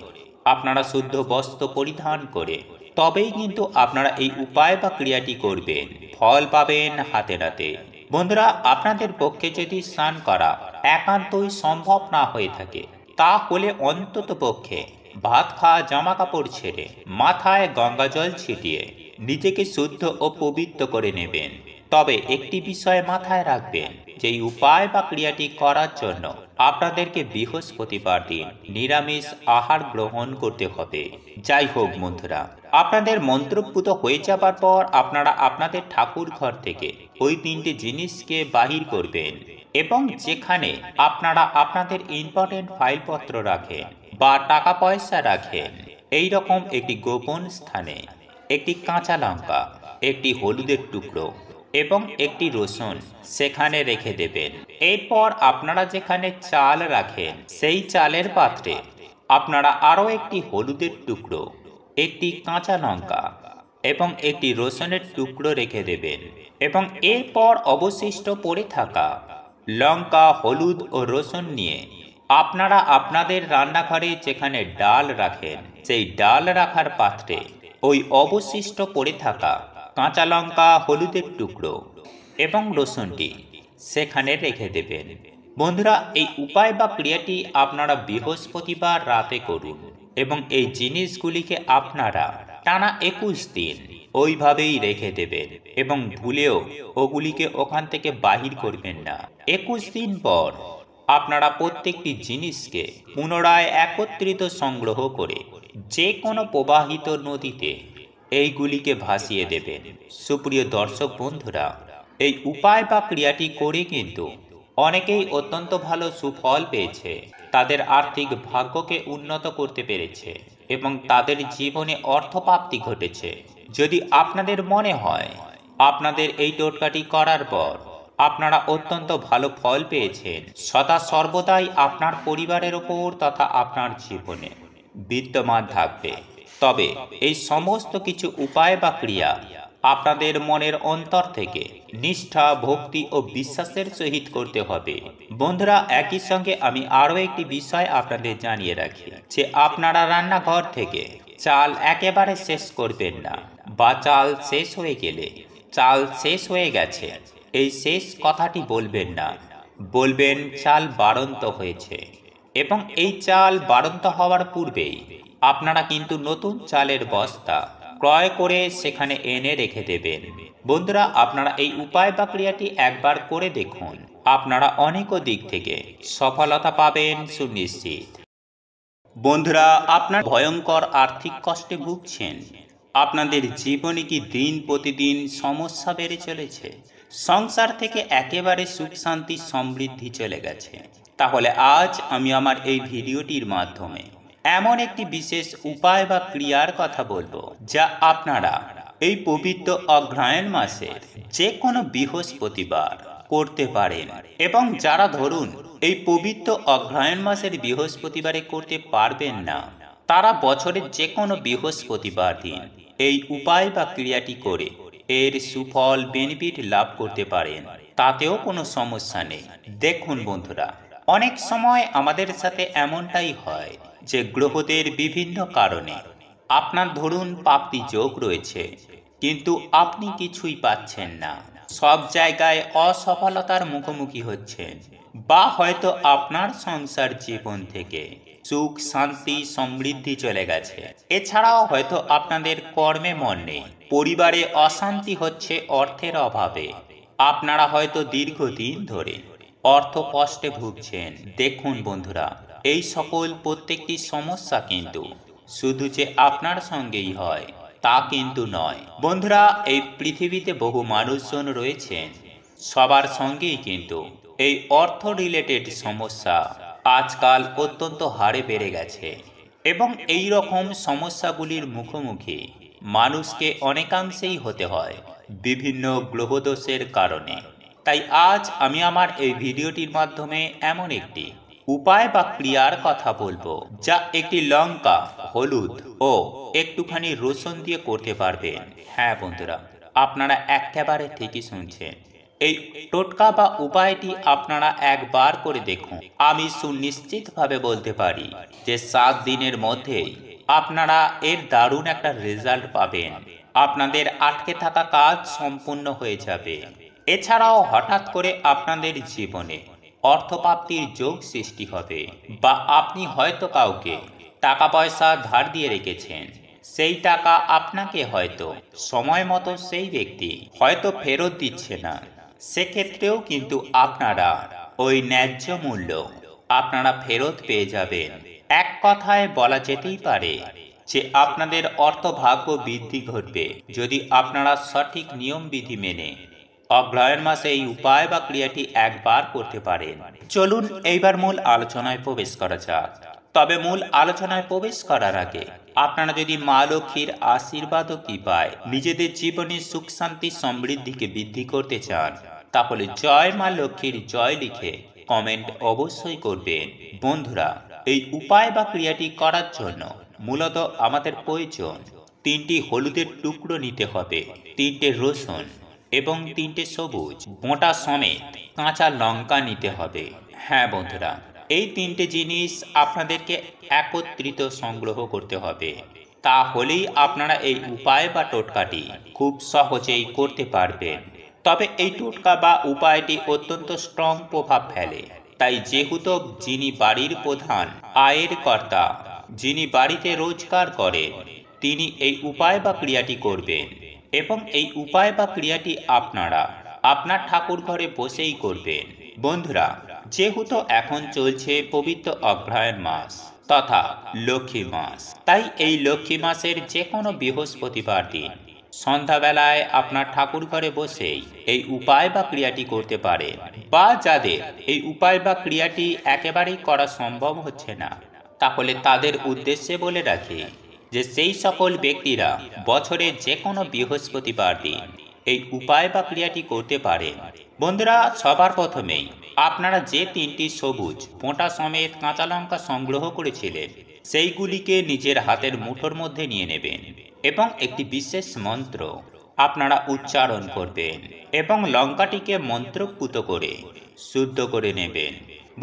আপনারা শুদ্ধ বস্ত্র পরিধান করে তবেই কিন্তু আপনারা এই উপায় বা ক্রিয়াটি করবেন। ফল পাবেন হাতে নাতে। বন্ধুরা, আপনাদের পক্ষে যদি স্নান করা একান্তই সম্ভব না হয়ে থাকে, তাহলে অন্তত পক্ষে ভাত খাওয়া জামা কাপড় ছেড়ে মাথায় গঙ্গা জল ছিটিয়ে নিজেকে শুদ্ধ ও পবিত্র করে নেবেন। তবে একটি বিষয় মাথায় রাখবেন যে এই উপায় বা ক্রিয়াটি করার জন্য আপনাদেরকে বৃহস্পতিবার দিন নিরামিষ আহার গ্রহণ করতে হবে। যাই হোক বন্ধুরা, আপনাদের মন্ত্রপুত হয়ে যাবার পর আপনারা আপনাদের ঠাকুর ঘর থেকে ওই 3টে জিনিসকে বাহির করবেন এবং যেখানে আপনারা আপনাদের ইম্পর্টেন্ট ফাইলপত্র রাখেন বা টাকা পয়সা রাখেন এই রকম একটি গোপন স্থানে একটি কাঁচা লঙ্কা, একটি হলুদের টুকরো এবং একটি রসুন সেখানে রেখে দেবেন। এরপর আপনারা যেখানে চাল রাখেন সেই চালের পাত্রে আপনারা আরও একটি হলুদের টুকরো, একটি কাঁচা লঙ্কা এবং একটি রসুনের টুকরো রেখে দেবেন এবং এরপর অবশিষ্ট পড়ে থাকা লঙ্কা, হলুদ ও রসুন নিয়ে আপনারা আপনাদের রান্নাঘরে যেখানে ডাল রাখেন সেই ডাল রাখার পাত্রে ওই অবশিষ্ট পড়ে থাকা কাঁচা লঙ্কা, হলুদের টুকরো এবং রসুনটি সেখানে রেখে দেবেন। বন্ধুরা, এই উপায় বা ক্রিয়াটি আপনারা বৃহস্পতিবার রাতে করুন এবং এই জিনিসগুলিকে আপনারা টানা 21 দিন ওইভাবেই রেখে দেবেন এবং ভুলেও ওগুলিকে ওখান থেকে বাহির করবেন না। 21 দিন পর আপনারা প্রত্যেকটি জিনিসকে পুনরায় একত্রিত সংগ্রহ করে যে কোনো প্রবাহিত নদীতে এইগুলিকে ভাসিয়ে দেবেন। সুপ্রিয় দর্শক বন্ধুরা, এই উপায় বা ক্রিয়াটি করে কিন্তু অনেকেই অত্যন্ত ভালো সুফল পেয়েছে, তাদের আর্থিক ভাগ্যকে উন্নত করতে পেরেছে এবং তাদের জীবনে অর্থপ্রাপ্তি ঘটেছে। যদি আপনাদের মনে হয় আপনাদের এই টোটকাটি করার পর আপনারা অত্যন্ত ভালো ফল পেয়েছেন, সদা সর্বদাই আপনার পরিবারের ওপর তথা আপনার জীবনে বিদ্যমান থাকবে, তবে এই সমস্ত কিছু উপায় বা ক্রিয়া আপনাদের মনের অন্তর থেকে নিষ্ঠা, ভক্তি ও বিশ্বাসের সহিত করতে হবে। বন্ধুরা, একই সঙ্গে আমি আরও একটি বিষয় আপনাদের জানিয়ে রাখি যে আপনারা রান্নাঘর থেকে চাল একেবারে শেষ করবেন না, বা চাল শেষ হয়ে গেলে চাল শেষ হয়ে গেছে এই শেষ কথাটি বলবেন না, বলবেন চাল বাড়ন্ত হয়েছে। এবং এই চাল বাড়ন্ত হওয়ার পূর্বেই আপনারা কিন্তু নতুন চালের বস্তা ক্রয় করে সেখানে এনে রেখে দেবেন। বন্ধুরা, আপনারা এই উপায় বা ক্রিয়াটি একবার করে দেখুন, আপনারা অনেক দিক থেকে সফলতা পাবেন সুনিশ্চিত। বন্ধুরা, আপনার ভয়ঙ্কর আর্থিক কষ্টে ভুগছেন, আপনাদের জীবনে কি দিন প্রতিদিন সমস্যা বেড়ে চলেছে, সংসার থেকে একেবারে সুখ শান্তি সমৃদ্ধি চলে গেছে, তাহলে আজ আমি আমার এই ভিডিওটির মাধ্যমে এমন একটি বিশেষ উপায় বা ক্রিয়ার কথা বলবো যা আপনারা এই পবিত্র অগ্রহায়ণ মাসের যে কোনো বৃহস্পতিবার করতে পারেন। এবং যারা ধরুন এই পবিত্র অগ্রহায়ণ মাসের বৃহস্পতিবারে করতে পারবেন না, তারা বছরের যে কোনো বৃহস্পতিবার দিন এই উপায় বা ক্রিয়াটি করে এর সুফল বেনিফিট লাভ করতে পারেন, তাতেও কোনো সমস্যা নেই। দেখুন বন্ধুরা, অনেক সময় আমাদের সাথে এমনটাই হয় যে গ্রহদের বিভিন্ন কারণে আপনার ধরুন প্রাপ্তি যোগ রয়েছে, কিন্তু আপনি কিছুই পাচ্ছেন না, সব জায়গায় অসফলতার মুখোমুখি হচ্ছেন, বা হয়তো আপনার সংসার জীবন থেকে সুখ শান্তি সমৃদ্ধি চলে গেছে। এছাড়াও হয়তো আপনাদের কর্মে মন নেই, পরিবারে অশান্তি হচ্ছে অর্থের অভাবে, আপনারা হয়তো দীর্ঘদিন ধরে অর্থ কষ্টে ভুগছেন। দেখুন বন্ধুরা, এই সকল প্রত্যেকটি সমস্যা কিন্তু শুধু যে আপনার সঙ্গেই হয় তা কিন্তু নয়। বন্ধুরা, এই পৃথিবীতে বহু মানুষজন রয়েছেন, সবার সঙ্গেই কিন্তু এই অর্থ রিলেটেড সমস্যা আজকাল অত্যন্ত হারে বেড়ে গেছে এবং এই রকম সমস্যাগুলির মুখোমুখি মানুষকে অনেকাংশেই হতে হয় বিভিন্ন গ্রহদোষের কারণে। তাই আজ আমি আমার এই ভিডিওটির মাধ্যমে এমন একটি উপায় বা ক্রিয়ার কথা বলবো যা একটি লঙ্কা, হলুদ ও একটুখানি রসুন দিয়ে করতে পারবেন। হ্যাঁ বন্ধুরা, আপনারা একেবারে ঠিকই শুনছেন, এই টোটকা বা উপায়টি আপনারা একবার করে দেখুন। আমি সুনিশ্চিতভাবে বলতে পারি যে 7 দিনের মধ্যেই আপনারা এর দারুণ একটা রেজাল্ট পাবেন, আপনাদের আটকে থাকা কাজ সম্পূর্ণ হয়ে যাবে। এছাড়াও হঠাৎ করে আপনাদের জীবনে অর্থপ্রাপ্তির যোগ সৃষ্টি হবে, বা আপনি হয়তো কাউকে টাকা পয়সা ধার দিয়ে রেখেছেন, সেই টাকা আপনাকে হয়তো সময় মতো সেই ব্যক্তি হয়তো ফেরত দিচ্ছে না, সেক্ষেত্রেও কিন্তু আপনারা ওই ন্যায্য মূল্য আপনারা ফেরত পেয়ে যাবেন। এক কথায় বলা যেতেই পারে যে আপনাদের অর্থভাগ্য বৃদ্ধি ঘটবে যদি আপনারা সঠিক নিয়মবিধি মেনে অগ্রহায়ণ মাসে এই উপায় বা ক্রিয়াটি একবার করতে পারেন। চলুন এইবার মূল আলোচনায় প্রবেশ করা যাক। তবে মূল আলোচনায় প্রবেশ করার আগে আপনারা যদি মা লক্ষ্মীর আশীর্বাদ ও কৃপায় নিজেদের জীবনে সুখ শান্তি সমৃদ্ধিকে বৃদ্ধি করতে চান, তাহলে জয় মা লক্ষ্মীর জয় লিখে কমেন্ট অবশ্যই করবেন। বন্ধুরা, এই উপায় বা ক্রিয়াটি করার জন্য মূলত আমাদের প্রয়োজন 3টি হলুদের টুকরো নিতে হবে, 3টে রসুন এবং 3টে সবুজ মোটা সমেত কাঁচা লঙ্কা নিতে হবে। হ্যাঁ বন্ধুরা, এই 3টে জিনিস আপনাদেরকে একত্রিত সংগ্রহ করতে হবে। তাহলেই আপনারা এই উপায় বা টোটকাটি খুব সহজেই করতে পারবেন। তবে এই টোটকা বা উপায়টি অত্যন্ত স্ট্রং প্রভাব ফেলে। তাই যেহেতু যিনি বাড়ির প্রধান আয়ের কর্তা, যিনি বাড়িতে রোজগার করেন, তিনি এই উপায় বা ক্রিয়াটি করবেন। এবং এই উপায় বা ক্রিয়াটি আপনারা আপনার ঠাকুর ঘরে বসেই করবেন। বন্ধুরা, যেহেতু এখন চলছে পবিত্র অগ্রহায়ণ মাস তথা লক্ষ্মী মাস, তাই এই লক্ষ্মী মাসের যে কোনো বৃহস্পতিবার দিন সন্ধ্যাবেলায় আপনার ঠাকুর ঘরে বসেই এই উপায় বা ক্রিয়াটি করতে পারেন। বা যাদের এই উপায় বা ক্রিয়াটি একেবারেই করা সম্ভব হচ্ছে না, তাহলে তাদের উদ্দেশ্যে বলে রাখি যে সেই সকল ব্যক্তিরা বছরে যে কোনো বৃহস্পতিবার দিন এই উপায় বা ক্রিয়াটি করতে পারেন। বন্ধুরা, সবার প্রথমেই আপনারা যে 3টি সবুজ মোটা সমেত কাঁচা লঙ্কা সংগ্রহ করেছিলেন সেইগুলিকে নিজের হাতের মুঠোর মধ্যে নিয়ে নেবেন এবং একটি বিশেষ মন্ত্র আপনারা উচ্চারণ করবেন এবং লঙ্কাটিকে মন্ত্রপুত করে শুদ্ধ করে নেবেন।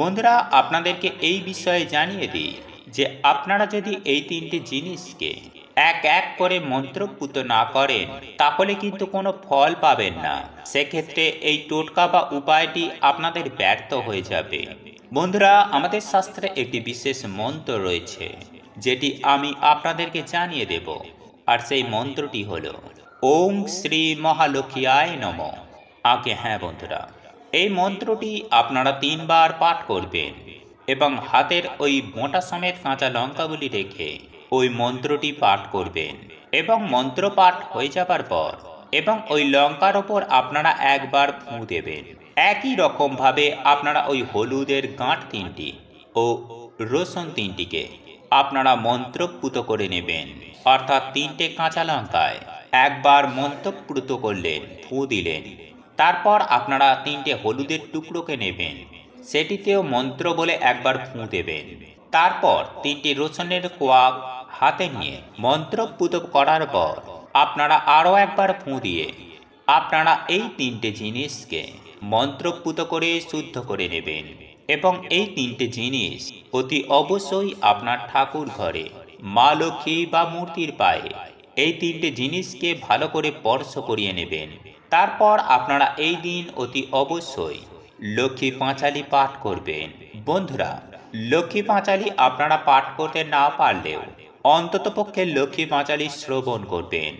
বন্ধুরা, আপনাদেরকে এই বিষয়ে জানিয়ে দিই যে আপনারা যদি এই 3টে জিনিসকে এক এক করে মন্ত্রপুত না করেন তাহলে কিন্তু কোনো ফল পাবেন না। সেক্ষেত্রে এই টোটকা বা উপায়টি আপনাদের ব্যর্থ হয়ে যাবে। বন্ধুরা, আমাদের শাস্ত্রে একটি বিশেষ মন্ত্র রয়েছে যেটি আমি আপনাদেরকে জানিয়ে দেব। আর সেই মন্ত্রটি হলো ওম শ্রী মহালক্ষ্মীয়ায় নমঃ। আগে হ্যাঁ বন্ধুরা, এই মন্ত্রটি আপনারা 3বার পাঠ করবেন এবং হাতের ওই মোটা সমেত কাঁচা লঙ্কাগুলি রেখে ওই মন্ত্রটি পাঠ করবেন এবং মন্ত্র পাঠ হয়ে যাবার পর এবং ওই লঙ্কার ওপর আপনারা একবার ফুঁ দেবেন। একই রকম ভাবে আপনারা ওই হলুদের গাঁট 3টি ও রসুন 3টিকে আপনারা মন্ত্রপুত করে নেবেন। অর্থাৎ 3টে কাঁচা লঙ্কায় একবার মন্ত্রপুত করলেন, ফুঁ দিলেন। তারপর আপনারা 3টে হলুদের টুকরোকে নেবেন, সেটিতেও মন্ত্র বলে একবার ফুঁ দেবেন। তারপর 3টি রসুনের কোয়া হাতে নিয়ে মন্ত্রপুত করার পর আপনারা আরও একবার ফুঁ দিয়ে আপনারা এই 3টে জিনিসকে মন্ত্রপুত করে শুদ্ধ করে নেবেন এবং এই 3টে জিনিস অতি অবশ্যই আপনার ঠাকুর ঘরে মা লক্ষ্মী বা মূর্তির পায়ে এই 3টে জিনিসকে ভালো করে স্পর্শ করিয়ে নেবেন। তারপর আপনারা এই দিন অতি অবশ্যই লক্ষ্মী পাঁচালী পাঠ করবেন। বন্ধুরা, লক্ষ্মী পাঁচালী আপনারা পাঠ করতে না পারলেও অন্ততপক্ষে লক্ষ্মী পাঁচালী শ্রবণ করবেন।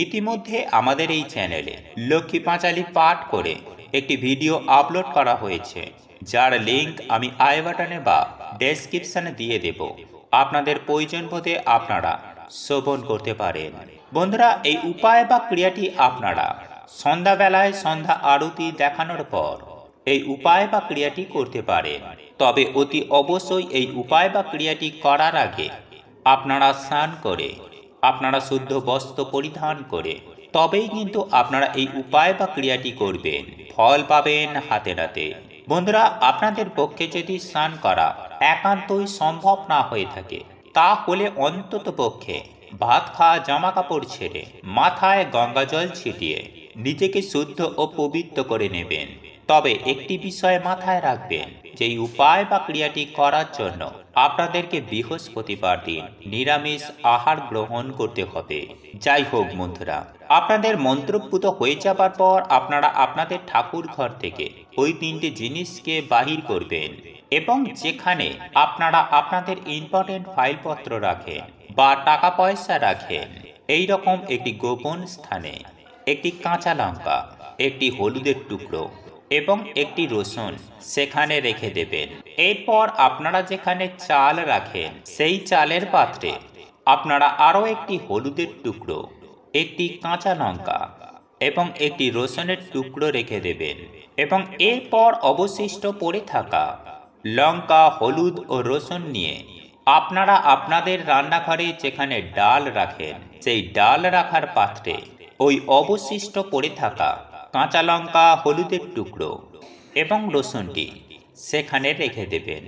ইতিমধ্যে আমাদের এই চ্যানেলে লক্ষ্মী পাঁচালী পাঠ করে একটি ভিডিও আপলোড করা হয়েছে, যার লিঙ্ক আমি আই বাটনে বা ডেসক্রিপশনে দিয়ে দেব। আপনাদের প্রয়োজন বোধে আপনারা শ্রবণ করতে পারেন। বন্ধুরা, এই উপায় বা ক্রিয়াটি আপনারা সন্ধ্যাবেলায় সন্ধ্যা আরতি দেখানোর পর এই উপায় বা ক্রিয়াটি করতে পারেন। তবে অতি অবশ্যই এই উপায় বা ক্রিয়াটি করার আগে আপনারা স্নান করে আপনারা শুদ্ধ বস্ত্র পরিধান করে তবেই কিন্তু আপনারা এই উপায় বা ক্রিয়াটি করবেন। ফল পাবেন হাতে নাতে। বন্ধুরা, আপনাদের পক্ষে যদি স্নান করা একান্তই সম্ভব না হয়ে থাকে তাহলে অন্তত পক্ষে ভাত খাওয়া জামা কাপড় ছেড়ে মাথায় গঙ্গা জল ছিটিয়ে নিজেকে শুদ্ধ ও পবিত্র করে নেবেন। তবে একটি বিষয় মাথায় রাখবেন যে এই উপায় বা ক্রিয়াটি করার জন্য আপনাদেরকে বৃহস্পতিবার দিন নিরামিষ আহার গ্রহণ করতে হবে। যাই হোক বন্ধুরা, আপনাদের মন্ত্রপুত হয়ে যাবার পর আপনারা আপনাদের ঠাকুর ঘর থেকে ওই 3টে জিনিসকে বাহির করবেন এবং যেখানে আপনারা আপনাদের ইম্পর্টেন্ট ফাইলপত্র রাখেন বা টাকা পয়সা রাখেন এই রকম একটি গোপন স্থানে একটি কাঁচা লঙ্কা, একটি হলুদের টুকরো এবং একটি রসুন সেখানে রেখে দেবেন। এরপর আপনারা যেখানে চাল রাখেন সেই চালের পাত্রে আপনারা আরও একটি হলুদের টুকরো, একটি কাঁচা লঙ্কা এবং একটি রসুনের টুকরো রেখে দেবেন এবং এরপর অবশিষ্ট পড়ে থাকা লঙ্কা, হলুদ ও রসুন নিয়ে আপনারা আপনাদের রান্নাঘরে যেখানে ডাল রাখেন সেই ডাল রাখার পাত্রে ওই অবশিষ্ট পড়ে থাকা কাঁচা লঙ্কা, হলুদের টুকরো এবং রসুনটি সেখানে রেখে দেবেন।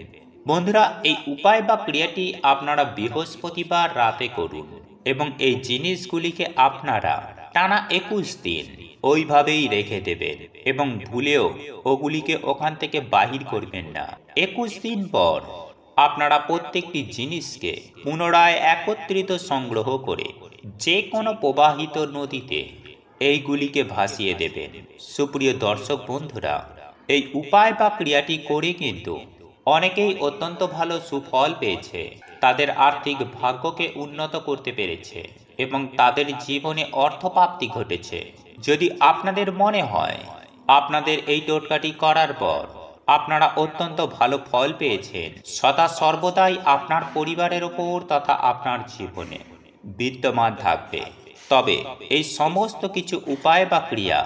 বন্ধুরা, এই উপায় বা ক্রিয়াটি আপনারা বৃহস্পতিবার রাতে করুন এবং এই জিনিসগুলিকে আপনারা টানা 21 দিন ওইভাবেই রেখে দেবেন এবং ভুলেও ওগুলিকে ওখান থেকে বাহির করবেন না। 21 দিন পর আপনারা প্রত্যেকটি জিনিসকে পুনরায় একত্রিত সংগ্রহ করে যে কোনো প্রবাহিত নদীতে এইগুলিকে ভাসিয়ে দেবেন। সুপ্রিয় দর্শক বন্ধুরা, এই উপায় বা ক্রিয়াটি করে কিন্তু অনেকেই অত্যন্ত ভালো সুফল পেয়েছে, তাদের আর্থিক ভাগ্যকে উন্নত করতে পেরেছে এবং তাদের জীবনে অর্থপ্রাপ্তি ঘটেছে। যদি আপনাদের মনে হয় আপনাদের এই টোটকাটি করার পর আপনারা অত্যন্ত ভালো ফল পেয়েছেন, সদা সর্বদাই আপনার পরিবারের ওপর তথা আপনার জীবনে বিদ্যমান থাকবে, তবে এই সমস্ত কিছু উপায় বা ক্রিয়া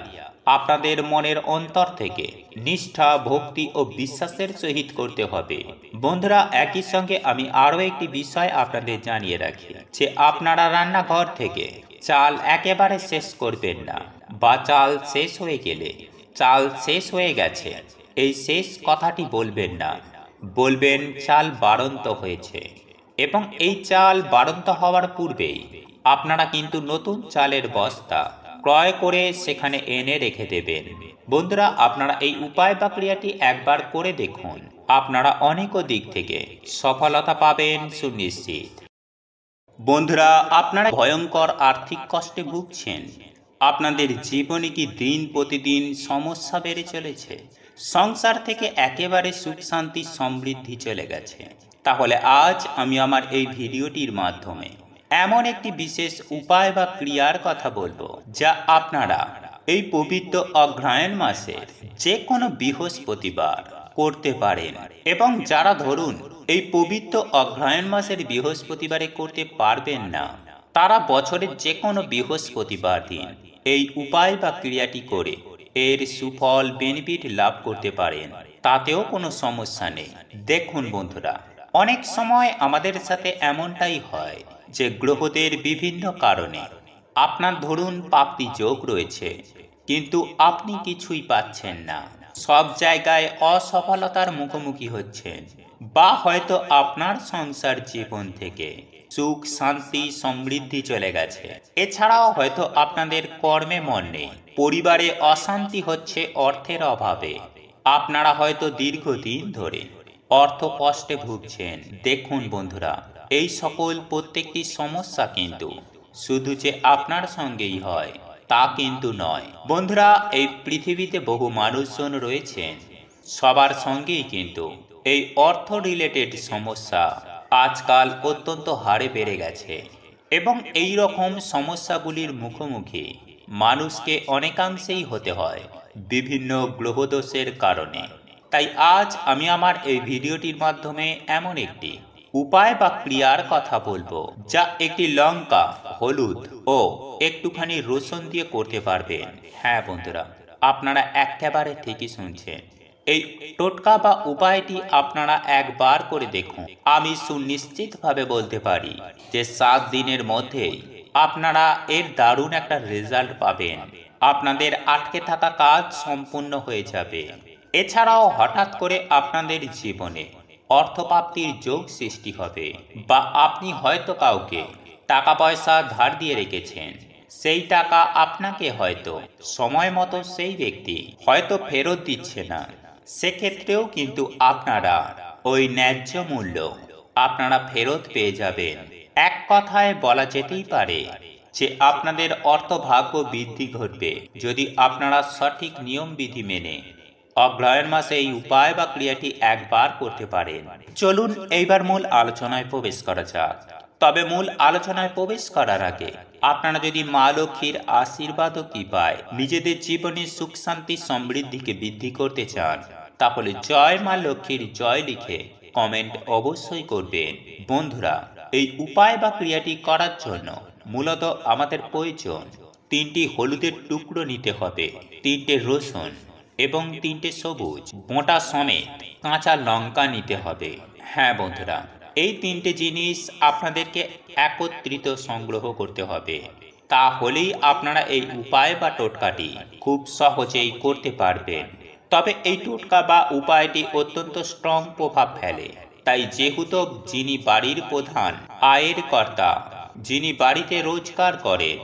আপনাদের মনের অন্তর থেকে নিষ্ঠা, ভক্তি ও বিশ্বাসের সহিত করতে হবে। বন্ধুরা, একই সঙ্গে আমি আরও একটি বিষয় আপনাদের জানিয়ে রাখি যে আপনারা রান্নাঘর থেকে চাল একেবারে শেষ করবেন না, বা চাল শেষ হয়ে গেলে চাল শেষ হয়ে গেছে এই শেষ কথাটি বলবেন না, বলবেন চাল বাড়ন্ত হয়েছে। এবং এই চাল বাড়ন্ত হওয়ার পূর্বেই আপনারা কিন্তু নতুন চালের বস্তা ক্রয় করে সেখানে এনে রেখে দেবেন। বন্ধুরা, আপনারা এই উপায় বা ক্রিয়াটি একবার করে দেখুন, আপনারা অনেক দিক থেকে সফলতা পাবেন সুনিশ্চিত। বন্ধুরা, আপনারা ভয়ঙ্কর আর্থিক কষ্টে ভুগছেন, আপনাদের জীবনে কি দিন প্রতিদিন সমস্যা বেড়ে চলেছে, সংসার থেকে একেবারে সুখ শান্তি সমৃদ্ধি চলে গেছে, তাহলে আজ আমি আমার এই ভিডিওটির মাধ্যমে এমন একটি বিশেষ উপায় বা ক্রিয়ার কথা বলবো যা আপনারা এই পবিত্র অগ্রহায়ণ মাসের যে কোনো বৃহস্পতিবার করতে পারেন। এবং যারা ধরুন এই পবিত্র অগ্রহায়ণ মাসের বৃহস্পতিবারে করতে পারবেন না, তারা বছরের যে কোনো বৃহস্পতিবার দিন এই উপায় বা ক্রিয়াটি করে এর সুফল বেনিফিট লাভ করতে পারেন, তাতেও কোনো সমস্যা নেই। দেখুন বন্ধুরা, অনেক সময় আমাদের সাথে এমনটাই হয় যে গ্রহদের বিভিন্ন কারণে আপনার ধরুন প্রাপ্তি যোগ রয়েছে, কিন্তু আপনি কিছুই পাচ্ছেন না, সব জায়গায় অসফলতার মুখোমুখি হচ্ছেন, বা হয়তো আপনার সংসার জীবন থেকে সুখ শান্তি সমৃদ্ধি চলে গেছে। এছাড়াও হয়তো আপনাদের কর্মে মন নেই, পরিবারে অশান্তি হচ্ছে অর্থের অভাবে, আপনারা হয়তো দীর্ঘদিন ধরে অর্থ কষ্টে ভুগছেন। দেখুন বন্ধুরা, এই সকল প্রত্যেকটি সমস্যা কিন্তু শুধু যে আপনার সঙ্গেই হয় তা কিন্তু নয়। বন্ধুরা, এই পৃথিবীতে বহু মানুষজন রয়েছেন, সবার সঙ্গেই কিন্তু এই অর্থ রিলেটেড সমস্যা আজকাল অত্যন্ত হারে বেড়ে গেছে এবং এই রকম সমস্যাগুলির মুখোমুখি মানুষকে অনেকাংশেই হতে হয় বিভিন্ন গ্রহদোষের কারণে। তাই আজ আমি আমার এই ভিডিওটির মাধ্যমে এমন একটি উপায় বা ক্রিয়ার কথা বলবো যা একটি লঙ্কা, হলুদ ও একটুখানি রসুন দিয়ে করতে পারবেন। হ্যাঁ বন্ধুরা, আপনারা একেবারে ঠিকই শুনছেন, এই টোটকা বা উপায়টি আপনারা একবার করে দেখুন। আমি সুনিশ্চিতভাবে বলতে পারি যে 7 দিনের মধ্যেই আপনারা এর দারুণ একটা রেজাল্ট পাবেন, আপনাদের আটকে থাকা কাজ সম্পূর্ণ হয়ে যাবে। এছাড়াও হঠাৎ করে আপনাদের জীবনে অর্থপ্রাপ্তির যোগ সৃষ্টি হবে, বা আপনি হয়তো কাউকে টাকা পয়সা ধার দিয়ে রেখেছেন, সেই টাকা আপনাকে হয়তো সময় মতো সেই ব্যক্তি হয়তো ফেরত দিচ্ছে না, সেক্ষেত্রেও কিন্তু আপনারা ওই ন্যায্য মূল্য আপনারা ফেরত পেয়ে যাবেন। এক কথায় বলা যেতেই পারে যে আপনাদের অর্থভাগ্য বৃদ্ধি ঘটবে যদি আপনারা সঠিক নিয়ম বিধি মেনে অগ্রহায়ণ মাসে এই উপায় বা ক্রিয়াটি একবার করতে পারেন। চলুন এইবার মূল আলোচনায় প্রবেশ করা যাক। তবে মূল আলোচনায় প্রবেশ করার আগে আপনারা যদি মা লক্ষ্মীর আশীর্বাদ ও কৃপায় নিজেদের জীবনে সুখ শান্তি সমৃদ্ধিকে বৃদ্ধি করতে চান, তাহলে জয় মা লক্ষ্মীর জয় লিখে কমেন্ট অবশ্যই করবেন। বন্ধুরা, এই উপায় বা ক্রিয়াটি করার জন্য মূলত আমাদের প্রয়োজন 3টি হলুদের টুকরো নিতে হবে, 3টে রসুন এবং 3টে সবুজ বোঁটা সমেত কাঁচা লঙ্কা নিতে হবে। হ্যাঁ বন্ধুরা, এই 3টে জিনিস আপনাদেরকে একত্রিত সংগ্রহ করতে হবে। তাহলেই আপনারা এই উপায় বা টোটকাটি খুব সহজেই করতে পারবেন। তবে এই টোটকা বা উপায়টি অত্যন্ত স্ট্রং প্রভাব ফেলে। তাই যেহেতু যিনি বাড়ির প্রধান আয়ের কর্তা, যিনি বাড়িতে রোজগার করেন,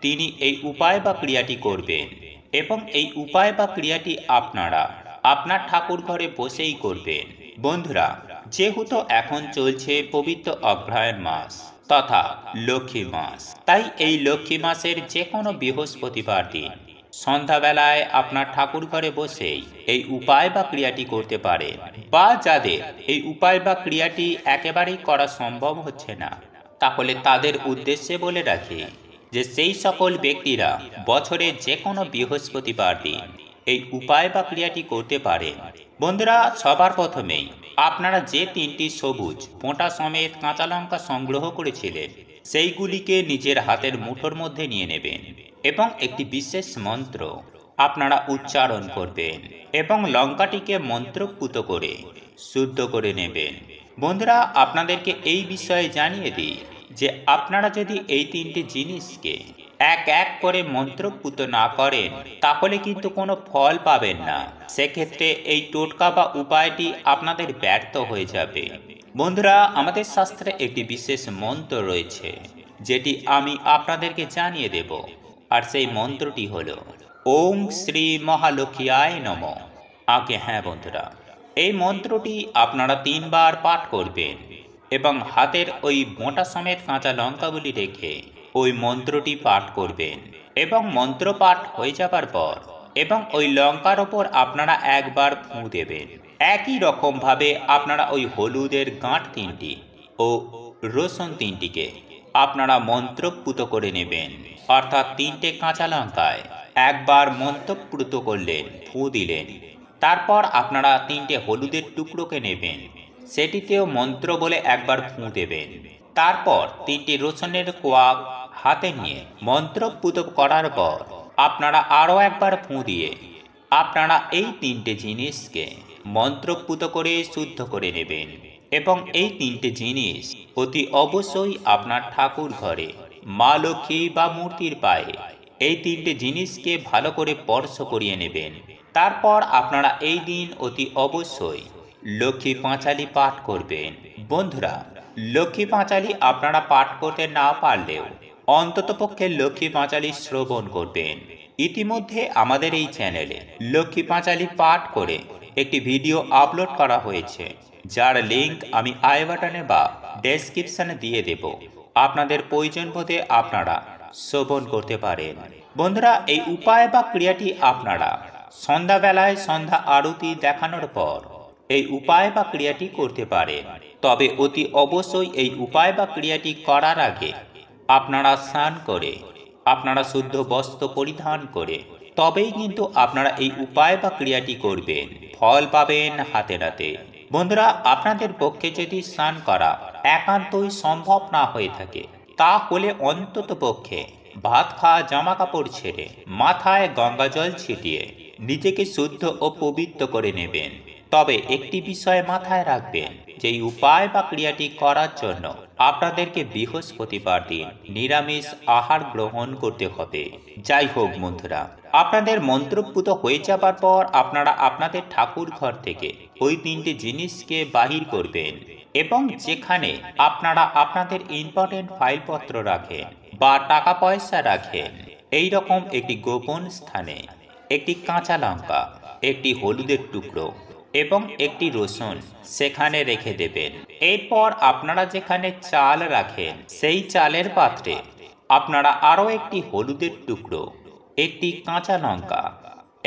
তিনি এই উপায় বা ক্রিয়াটি করবেন এবং এই উপায় বা ক্রিয়াটি আপনারা আপনার ঠাকুর ঘরে বসেই করবেন। বন্ধুরা, যেহেতু এখন চলছে পবিত্র অগ্রহায়ণ মাস তথা লক্ষ্মী মাস, তাই এই লক্ষ্মী মাসের যে কোনো বৃহস্পতিবার দিন সন্ধ্যাবেলায় আপনার ঠাকুর ঘরে বসেই এই উপায় বা ক্রিয়াটি করতে পারেন। বা যাদের এই উপায় বা ক্রিয়াটি একেবারেই করা সম্ভব হচ্ছে না, তাহলে তাদের উদ্দেশ্যে বলে রাখি যে সেই সকল ব্যক্তিরা বছরে যে কোনো বৃহস্পতিবার দিন এই উপায় বা ক্রিয়াটি করতে পারেন। বন্ধুরা, সবার প্রথমেই আপনারা যে 3টি সবুজ বোঁটা সমেত কাঁচা লঙ্কা সংগ্রহ করেছিলেন সেইগুলিকে নিজের হাতের মুঠোর মধ্যে নিয়ে নেবেন এবং একটি বিশেষ মন্ত্র আপনারা উচ্চারণ করবেন এবং লঙ্কাটিকে মন্ত্রপুত করে শুদ্ধ করে নেবেন। বন্ধুরা, আপনাদেরকে এই বিষয়ে জানিয়ে দিই যে আপনারা যদি এই 3টি জিনিসকে এক এক করে মন্ত্রপুত না করেন তাহলে কিন্তু কোনো ফল পাবেন না। সেক্ষেত্রে এই টোটকা বা উপায়টি আপনাদের ব্যর্থ হয়ে যাবে। বন্ধুরা, আমাদের শাস্ত্রে একটি বিশেষ মন্ত্র রয়েছে যেটি আমি আপনাদেরকে জানিয়ে দেব, আর সেই মন্ত্রটি হলো ওম শ্রী মহালক্ষ্মীয়ায় নমঃ। আগে হ্যাঁ বন্ধুরা, এই মন্ত্রটি আপনারা 3বার পাঠ করবেন এবং হাতের ওই মোটা সমেত কাঁচা লঙ্কাগুলি রেখে ওই মন্ত্রটি পাঠ করবেন এবং মন্ত্র পাঠ হয়ে যাবার পর এবং ওই লঙ্কার ওপর আপনারা একবার ফুঁ দেবেন। একই রকমভাবে আপনারা ওই হলুদের গাঁট 3টি ও রসুন 3টিকে আপনারা মন্ত্রপুত করে নেবেন। অর্থাৎ 3টে কাঁচা লঙ্কায় একবার মন্ত্রপুত করলেন, ফুঁ দিলেন। তারপর আপনারা 3টে হলুদের টুকরোকে নেবেন, সেটিতেও মন্ত্র বলে একবার ফুঁ দেবেন। তারপর 3টি রসুনের কোয়া হাতে নিয়ে মন্ত্রপুত করার পর আপনারা আরও একবার ফুঁ দিয়ে আপনারা এই 3টে জিনিসকে মন্ত্রপুত করে শুদ্ধ করে নেবেন এবং এই 3টে জিনিস অতি অবশ্যই আপনার ঠাকুর ঘরে মা লক্ষ্মী বা মূর্তির পায়ে এই 3টে জিনিসকে ভালো করে স্পর্শ করিয়ে নেবেন। তারপর আপনারা এই দিন অতি অবশ্যই লক্ষ্মী পাঁচালী পাঠ করবেন। বন্ধুরা, লক্ষ্মী পাঁচালী আপনারা পাঠ করতে না পারলেও অন্ততপক্ষে লক্ষ্মী পাঁচালী শ্রবণ করবেন। ইতিমধ্যে আমাদের এই চ্যানেলে লক্ষ্মী পাঁচালী পাঠ করে একটি ভিডিও আপলোড করা হয়েছে, যার লিঙ্ক আমি আই বাটনে বা ডেসক্রিপশনে দিয়ে দেব। আপনাদের প্রয়োজন বোধে আপনারা শ্রবণ করতে পারেন। বন্ধুরা, এই উপায় বা ক্রিয়াটি আপনারা সন্ধ্যাবেলায় সন্ধ্যা আরতি দেখানোর পর এই উপায় বা ক্রিয়াটি করতে পারেন। তবে অতি অবশ্যই এই উপায় বা ক্রিয়াটি করার আগে আপনারা স্নান করে আপনারা শুদ্ধ বস্ত্র পরিধান করে তবেই কিন্তু আপনারা এই উপায় বা ক্রিয়াটি করবেন। ফল পাবেন হাতে নাতে। বন্ধুরা, আপনাদের পক্ষে যদি স্নান করা একান্তই সম্ভব না হয়ে থাকে তাহলে অন্তত পক্ষে ভাত খাওয়া জামা কাপড় ছেড়ে মাথায় গঙ্গা জল ছিটিয়ে নিজেকে শুদ্ধ ও পবিত্র করে নেবেন। তবে একটি বিষয় মাথায় রাখবেন যে এই উপায় বা ক্রিয়াটি করার জন্য আপনাদেরকে বৃহস্পতিবার দিন নিরামিষ আহার গ্রহণ করতে হবে। যাই হোক বন্ধুরা, আপনাদের মন্ত্রপুত হয়ে যাবার পর আপনারা আপনাদের ঠাকুর ঘর থেকে ওই 3টে জিনিসকে বাহির করবেন এবং যেখানে আপনারা আপনাদের ইম্পর্টেন্ট ফাইলপত্র রাখেন বা টাকা পয়সা রাখেন এই রকম একটি গোপন স্থানে একটি কাঁচা লঙ্কা, একটি হলুদের টুকরো এবং একটি রসুন সেখানে রেখে দেবেন। এরপর আপনারা যেখানে চাল রাখেন সেই চালের পাত্রে আপনারা আরও একটি হলুদের টুকরো, একটি কাঁচা লঙ্কা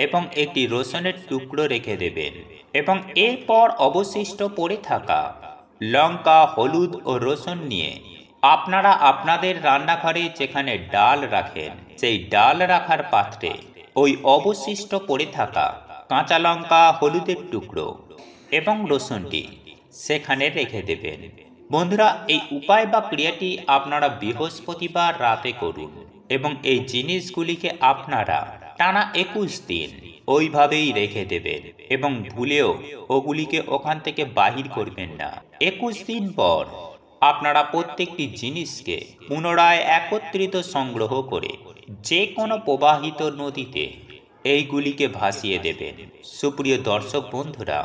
এবং একটি রসুনের টুকরো রেখে দেবেন এবং এরপর অবশিষ্ট পড়ে থাকা লঙ্কা, হলুদ ও রসুন নিয়ে আপনারা আপনাদের রান্নাঘরে যেখানে ডাল রাখেন সেই ডাল রাখার পাত্রে ওই অবশিষ্ট পড়ে থাকা কাঁচা লঙ্কা, হলুদের টুকরো এবং রসুনটি সেখানে রেখে দেবেন। বন্ধুরা, এই উপায় বা ক্রিয়াটি আপনারা বৃহস্পতিবার রাতে করুন এবং এই জিনিসগুলিকে আপনারা টানা 21 দিন ওইভাবেই রেখে দেবেন এবং ভুলেও ওগুলিকে ওখান থেকে বাহির করবেন না। 21 দিন পর আপনারা প্রত্যেকটি জিনিসকে পুনরায় একত্রিত সংগ্রহ করে যে কোনো প্রবাহিত নদীতে এইগুলিকে ভাসিয়ে দেবেন। সুপ্রিয় দর্শক বন্ধুরা,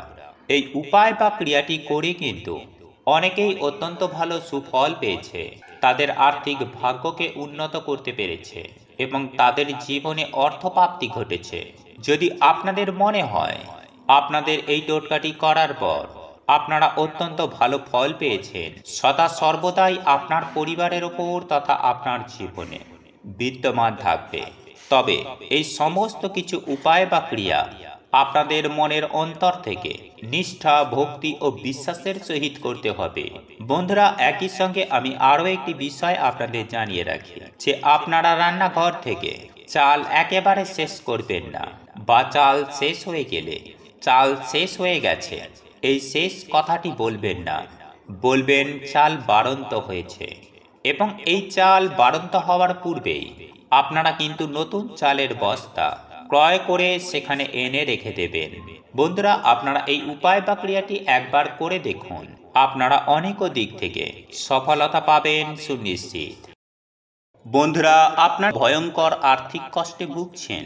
এই উপায় বা ক্রিয়াটি করে কিন্তু অনেকেই অত্যন্ত ভালো সুফল পেয়েছে, তাদের আর্থিক ভাগ্যকে উন্নত করতে পেরেছে এবং তাদের জীবনে অর্থপ্রাপ্তি ঘটেছে। যদি আপনাদের মনে হয় আপনাদের এই টোটকাটি করার পর আপনারা অত্যন্ত ভালো ফল পেয়েছেন, সদা সর্বদাই আপনার পরিবারের ওপর তথা আপনার জীবনে বিদ্যমান থাকবে, তবে এই সমস্ত কিছু উপায় বা ক্রিয়া আপনাদের মনের অন্তর থেকে নিষ্ঠা, ভক্তি ও বিশ্বাসের সহিত করতে হবে। বন্ধুরা, একই সঙ্গে আমি আরও একটি বিষয় আপনাদের জানিয়ে রাখি যে আপনারা রান্নাঘর থেকে চাল একেবারে শেষ করবেন না, বা চাল শেষ হয়ে গেলে চাল শেষ হয়ে গেছে এই শেষ কথাটি বলবেন না, বলবেন চাল বাড়ন্ত হয়েছে। এবং এই চাল বাড়ন্ত হওয়ার পূর্বেই আপনারা কিন্তু নতুন চালের বস্তা ক্রয় করে সেখানে এনে রেখে দেবেন। বন্ধুরা, আপনারা এই উপায় বা ক্রিয়াটি একবার করে দেখুন, আপনারা অনেক দিক থেকে সফলতা পাবেন সুনিশ্চিত। বন্ধুরা, আপনার ভয়ঙ্কর আর্থিক কষ্টে ভুগছেন,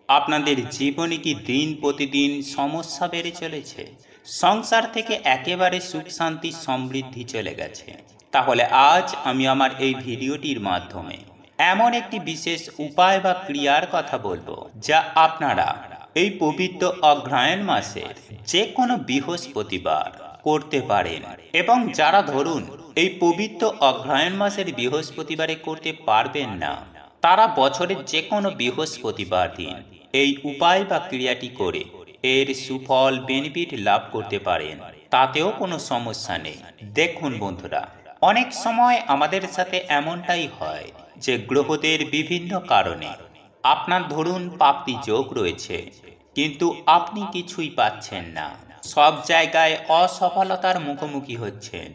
আপনাদের জীবনে কি দিন প্রতিদিন সমস্যা বেড়ে চলেছে, সংসার থেকে একেবারে সুখ শান্তি সমৃদ্ধি চলে গেছে, তাহলে আজ আমি আমার এই ভিডিওটির মাধ্যমে এমন একটি বিশেষ উপায় বা ক্রিয়ার কথা বলবো যা আপনারা এই পবিত্র অগ্রহায়ণ মাসের যে কোনো বৃহস্পতিবার করতে পারেন। এবং যারা ধরুন এই পবিত্র অগ্রহায়ণ মাসের বৃহস্পতিবারে করতে পারবেন না, তারা বছরের যে কোনো বৃহস্পতিবার দিন এই উপায় বা ক্রিয়াটি করে এর সুফল বেনিফিট লাভ করতে পারেন, তাতেও কোনো সমস্যা নেই। দেখুন বন্ধুরা, অনেক সময় আমাদের সাথে এমনটাই হয় যে গ্রহদের বিভিন্ন কারণে আপনার ধরুন প্রাপ্তি যোগ রয়েছে, কিন্তু আপনি কিছুই পাচ্ছেন না, সব জায়গায় অসফলতার মুখোমুখি হচ্ছেন,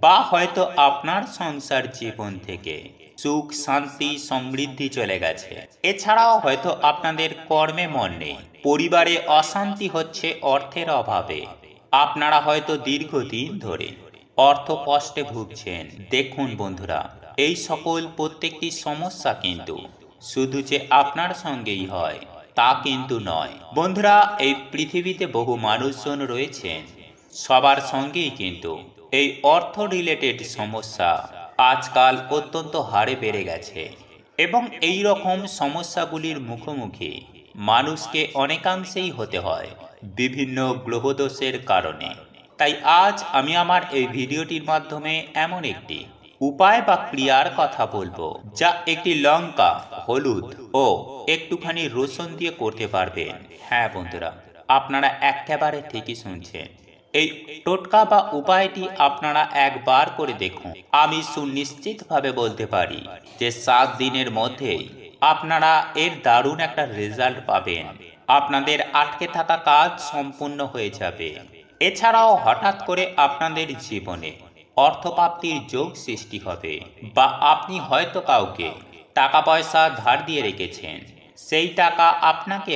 বা হয়তো আপনার সংসার জীবন থেকে সুখ শান্তি সমৃদ্ধি চলে গেছে। এছাড়াও হয়তো আপনাদের কর্মে মন নেই, পরিবারে অশান্তি হচ্ছে অর্থের অভাবে, আপনারা হয়তো দীর্ঘদিন ধরে অর্থ কষ্টে ভুগছেন। দেখুন বন্ধুরা, এই সকল প্রত্যেকটি সমস্যা কিন্তু শুধু যে আপনার সঙ্গেই হয় তা কিন্তু নয়। বন্ধুরা, এই পৃথিবীতে বহু মানুষজন রয়েছেন, সবার সঙ্গেই কিন্তু এই অর্থ রিলেটেড সমস্যা আজকাল অত্যন্ত হারে বেড়ে গেছে এবং এই রকম সমস্যাগুলির মুখোমুখি মানুষকে অনেকাংশেই হতে হয় বিভিন্ন গ্রহদোষের কারণে। তাই আজ আমি আমার এই ভিডিওটির মাধ্যমে এমন একটি উপায় বা ক্রিয়ার কথা বলবো যা একটি লঙ্কা, হলুদ ও একটুখানি রসুন দিয়ে করতে পারবেন। হ্যাঁ বন্ধুরা, আপনারা একেবারে ঠিকই শুনছেন, এই টোটকা বা উপায়টি আপনারা একবার করে দেখুন। আমি সুনিশ্চিতভাবে বলতে পারি যে 7 দিনের মধ্যেই আপনারা এর দারুণ একটা রেজাল্ট পাবেন, আপনাদের আটকে থাকা কাজ সম্পূর্ণ হয়ে যাবে। এছাড়াও হঠাৎ করে আপনাদের জীবনে অর্থপ্রাপ্তির যোগ সৃষ্টি হবে, বা আপনি হয়তো কাউকে টাকা পয়সা ধার দিয়ে রেখেছেন, সেই টাকা আপনাকে